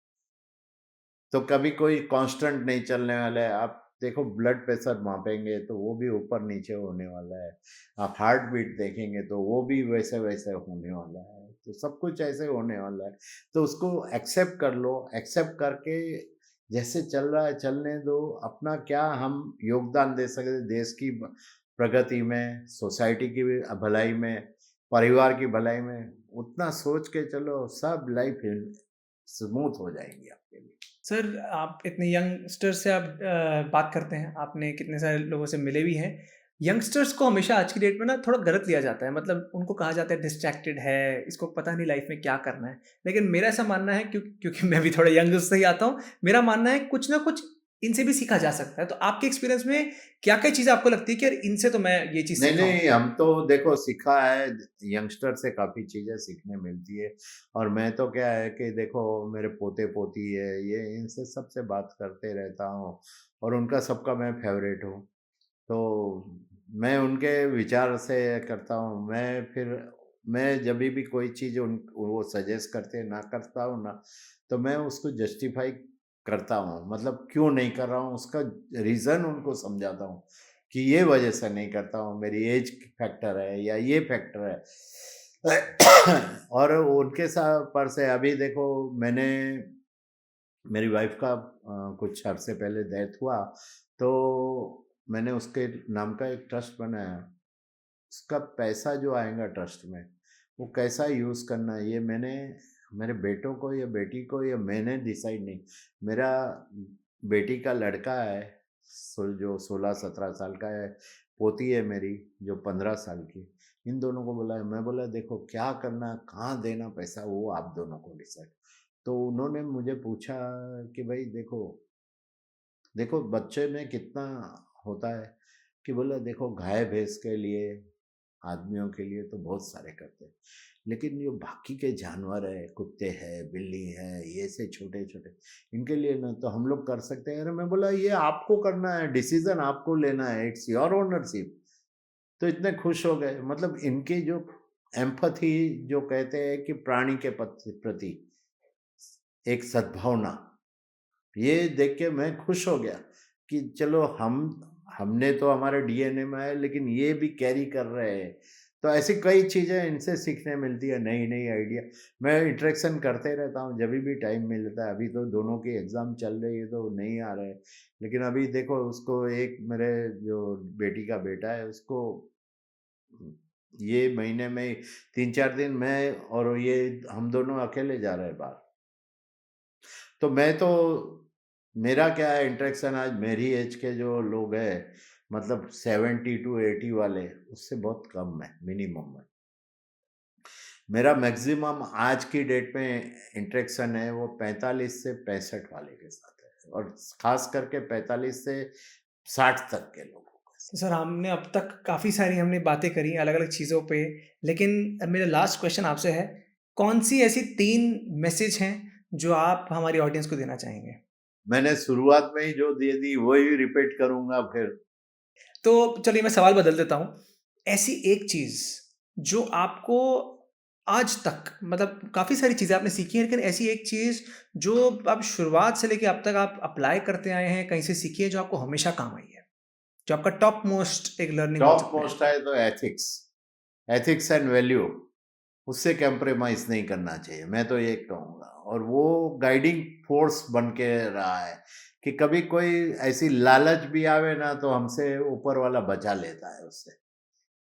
B: तो कभी कोई कांस्टेंट नहीं चलने वाला है। आप देखो, ब्लड प्रेशर मापेंगे तो वो भी ऊपर नीचे होने वाला है। आप हार्ट बीट देखेंगे तो वो भी वैसे वैसे होने वाला है। तो सब कुछ ऐसे होने वाला है। तो उसको एक्सेप्ट कर लो, एक्सेप्ट करके जैसे चल रहा है चलने दो। अपना क्या हम योगदान दे सकते, देश की प्रगति में, सोसाइटी की भी भलाई में, परिवार की भलाई में, उतना सोच के चलो, सब लाइफ स्मूथ हो जाएंगी आपके लिए।
A: सर आप इतने यंगस्टर से आप बात करते हैं, आपने कितने सारे लोगों से मिले भी हैं। यंगस्टर्स को हमेशा आज की डेट में ना थोड़ा गलत लिया जाता है, मतलब उनको कहा जाता है डिस्ट्रैक्टेड है, इसको पता नहीं लाइफ में क्या करना है। लेकिन मेरा ऐसा मानना है, क्योंकि मैं भी थोड़ा यंग से ही आता हूँ, मेरा मानना है कुछ ना कुछ इनसे भी सीखा जा सकता है। तो आपके एक्सपीरियंस में क्या-क्या चीज़ें आपको लगती है कि यार इनसे तो मैं ये चीज़
B: नहीं
A: सीखा हूँ?
B: नहीं, हम तो देखो सीखा है, यंगस्टर से काफ़ी चीज़ें सीखने मिलती है। और मैं तो क्या है कि देखो, मेरे पोते पोती है, ये इनसे सबसे बात करते रहता हूँ और उनका सबका मैं फेवरेट हूँ। तो मैं उनके विचार से करता हूँ। मैं जब भी कोई चीज़ उन वो सजेस्ट करते हैं ना करता हूँ ना, तो मैं उसको जस्टिफाई करता हूँ, मतलब क्यों नहीं कर रहा हूँ उसका रीज़न उनको समझाता हूँ कि ये वजह से नहीं करता हूँ, मेरी एज फैक्टर है या ये फैक्टर है। और उनके साथ पर से अभी देखो, मैंने मेरी वाइफ का कुछ अरसे पहले डेथ हुआ, तो मैंने उसके नाम का एक ट्रस्ट बनाया। उसका पैसा जो आएगा ट्रस्ट में, वो कैसा यूज़ करना है, ये मैंने मेरे बेटों को या बेटी को, या मैंने डिसाइड नहीं। मेरा बेटी का लड़का है, जो 16-17 साल का है, पोती है मेरी जो 15 साल की। इन दोनों को बोला है, मैं बोला देखो क्या करना है, कहाँ देना पैसा, वो आप दोनों को डिसाइड। तो उन्होंने मुझे पूछा कि भाई देखो, देखो बच्चे में कितना होता है, कि बोला देखो, गाय भैंस के लिए, आदमियों के लिए तो बहुत सारे करते हैं, लेकिन जो बाकी के जानवर है, कुत्ते हैं, बिल्ली है, ये से छोटे छोटे, इनके लिए ना तो हम लोग कर सकते हैं। अरे मैं बोला ये आपको करना है, डिसीजन आपको लेना है, इट्स योर ओनरशिप। तो इतने खुश हो गए, मतलब इनकी जो एम्पैथी, जो कहते हैं कि प्राणी के प्रति एक सद्भावना, ये देख के मैं खुश हो गया कि चलो हमने तो हमारे डीएनए में है, लेकिन ये भी कैरी कर रहे हैं। तो ऐसी कई चीज़ें इनसे सीखने मिलती है, नई नई आइडिया। मैं इंटरेक्शन करते रहता हूँ जब भी टाइम मिलता है। अभी तो दोनों की एग्ज़ाम चल रही है तो नहीं आ रहे, लेकिन अभी देखो उसको, एक मेरे जो बेटी का बेटा है उसको, ये महीने में 3-4 दिन मैं और ये हम दोनों अकेले जा रहे हैं बाहर। तो मैं तो, मेरा क्या है इंटरेक्शन, आज मेरी एज के जो लोग हैं, मतलब 70 to 80 वाले, उससे बहुत कम है, मिनिमम है। मेरा मैक्सिमम आज की डेट में इंटरेक्शन है वो 45 से 65 वाले के साथ है, और खास करके 45 से 60 तक के लोगों के
A: तो
B: साथ।
A: सर हमने अब तक काफ़ी सारी हमने बातें करी अलग-अलग चीज़ों पे, लेकिन अब मेरा लास्ट क्वेश्चन आपसे है, कौन-सी ऐसी 3 मैसेज हैं जो आप हमारी ऑडियंस को देना चाहेंगे?
B: मैंने शुरुआत में ही जो दे दी वही रिपीट करूंगा फिर।
A: तो चलिए मैं सवाल बदल देता हूँ, ऐसी एक चीज़ जो आपको आज तक, मतलब काफ़ी सारी चीज़ें आपने सीखी हैं, लेकिन ऐसी एक चीज़ जो आप शुरुआत से लेके अब तक आप अप्लाई करते आए हैं, कहीं से सीखी है जो आपको हमेशा काम आई है? जो आपका टॉप मोस्ट एक लर्निंग बोल
B: टॉप
A: सकते हैं?
B: मोस्ट है तो एथिक्स, एथिक्स एंड वैल्यू। उससे कंप्रोमाइज़ नहीं करना चाहिए, मैं तो ये कहूँगा। और वो गाइडिंग फोर्स बन के रहा है कि कभी कोई ऐसी लालच भी आवे ना, तो हमसे ऊपर वाला बचा लेता है उससे,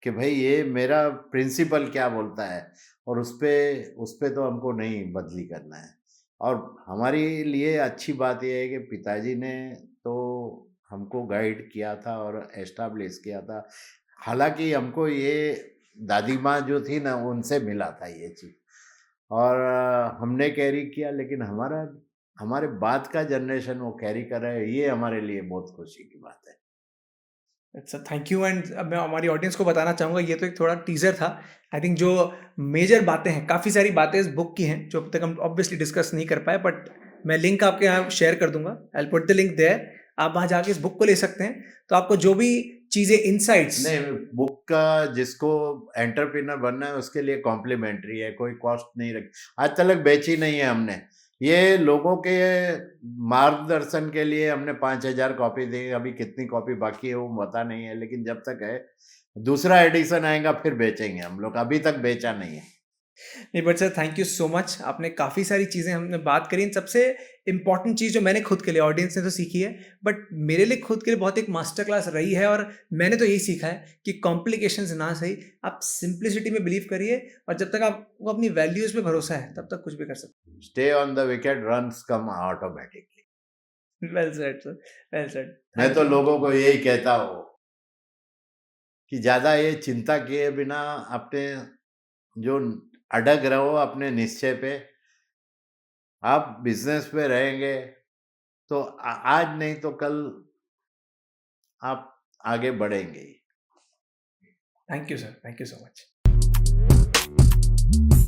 B: कि भई ये मेरा प्रिंसिपल क्या बोलता है, और उस पे तो हमको नहीं बदली करना है। और हमारे लिए अच्छी बात ये है कि पिताजी ने तो हमको गाइड किया था और एस्टैब्लिश किया था। हालाँकि हमको ये दादी माँ जो थी ना, उनसे मिला था ये चीज़, और हमने कैरी किया, लेकिन हमारे बाद का जनरेशन वो कैरी कर रहा है, ये हमारे लिए बहुत खुशी की बात है।
A: अच्छा, थैंक यू। एंड अब मैं हमारी ऑडियंस को बताना चाहूँगा, ये तो एक थोड़ा टीज़र था। आई थिंक जो मेजर बातें हैं, काफ़ी सारी बातें इस बुक की हैं, जो अब तक हम ऑब्वियसली डिस्कस नहीं कर पाए, बट मैं लिंक आपके यहाँ शेयर कर दूँगा। I will put the link there. आप वहाँ जाके इस बुक को ले सकते हैं। तो आपको जो भी चीज़ें, इनसाइट्स।
B: नहीं, बुक का जिसको एंटरप्रेन्योर बनना है उसके लिए कॉम्प्लीमेंट्री है, कोई कॉस्ट नहीं रखी। आज तक बेची नहीं है हमने। ये लोगों के मार्गदर्शन के लिए हमने 5,000 कॉपी दी, अभी कितनी कॉपी बाकी है वो पता नहीं है, लेकिन जब तक है, दूसरा एडिशन आएगा फिर बेचेंगे हम लोग, अभी तक बेचा नहीं है।
A: नहीं, but sir thank you so much. आपने काफ़ी सारी चीज़ें हमने बात करी। सबसे इम्पॉर्टेंट चीज़ जो मैंने खुद के लिए, ऑडियंस ने तो सीखी है, बट मेरे लिए खुद के लिए बहुत एक मास्टर क्लास रही है, और मैंने तो यही सीखा है कि कॉम्प्लिकेशंस ना सही, आप सिंप्लिसिटी में बिलीव करिए, और जब तक आपको अपनी वैल्यूज़ पे भरोसा है, तब तक कुछ भी कर सकते
B: stay on the wicket, runs come automatically.
A: हैं। Well said sir, well said.
B: मैं
A: थैंक
B: तो
A: यू।
B: लोगों को यही कहता हूँ कि ज़्यादा ये चिंता किए बिना अपने जो अडग रहो अपने निश्चय पे। आप बिजनेस में रहेंगे तो आज नहीं तो कल आप आगे बढ़ेंगे ही।
A: Thank you sir, thank you so much.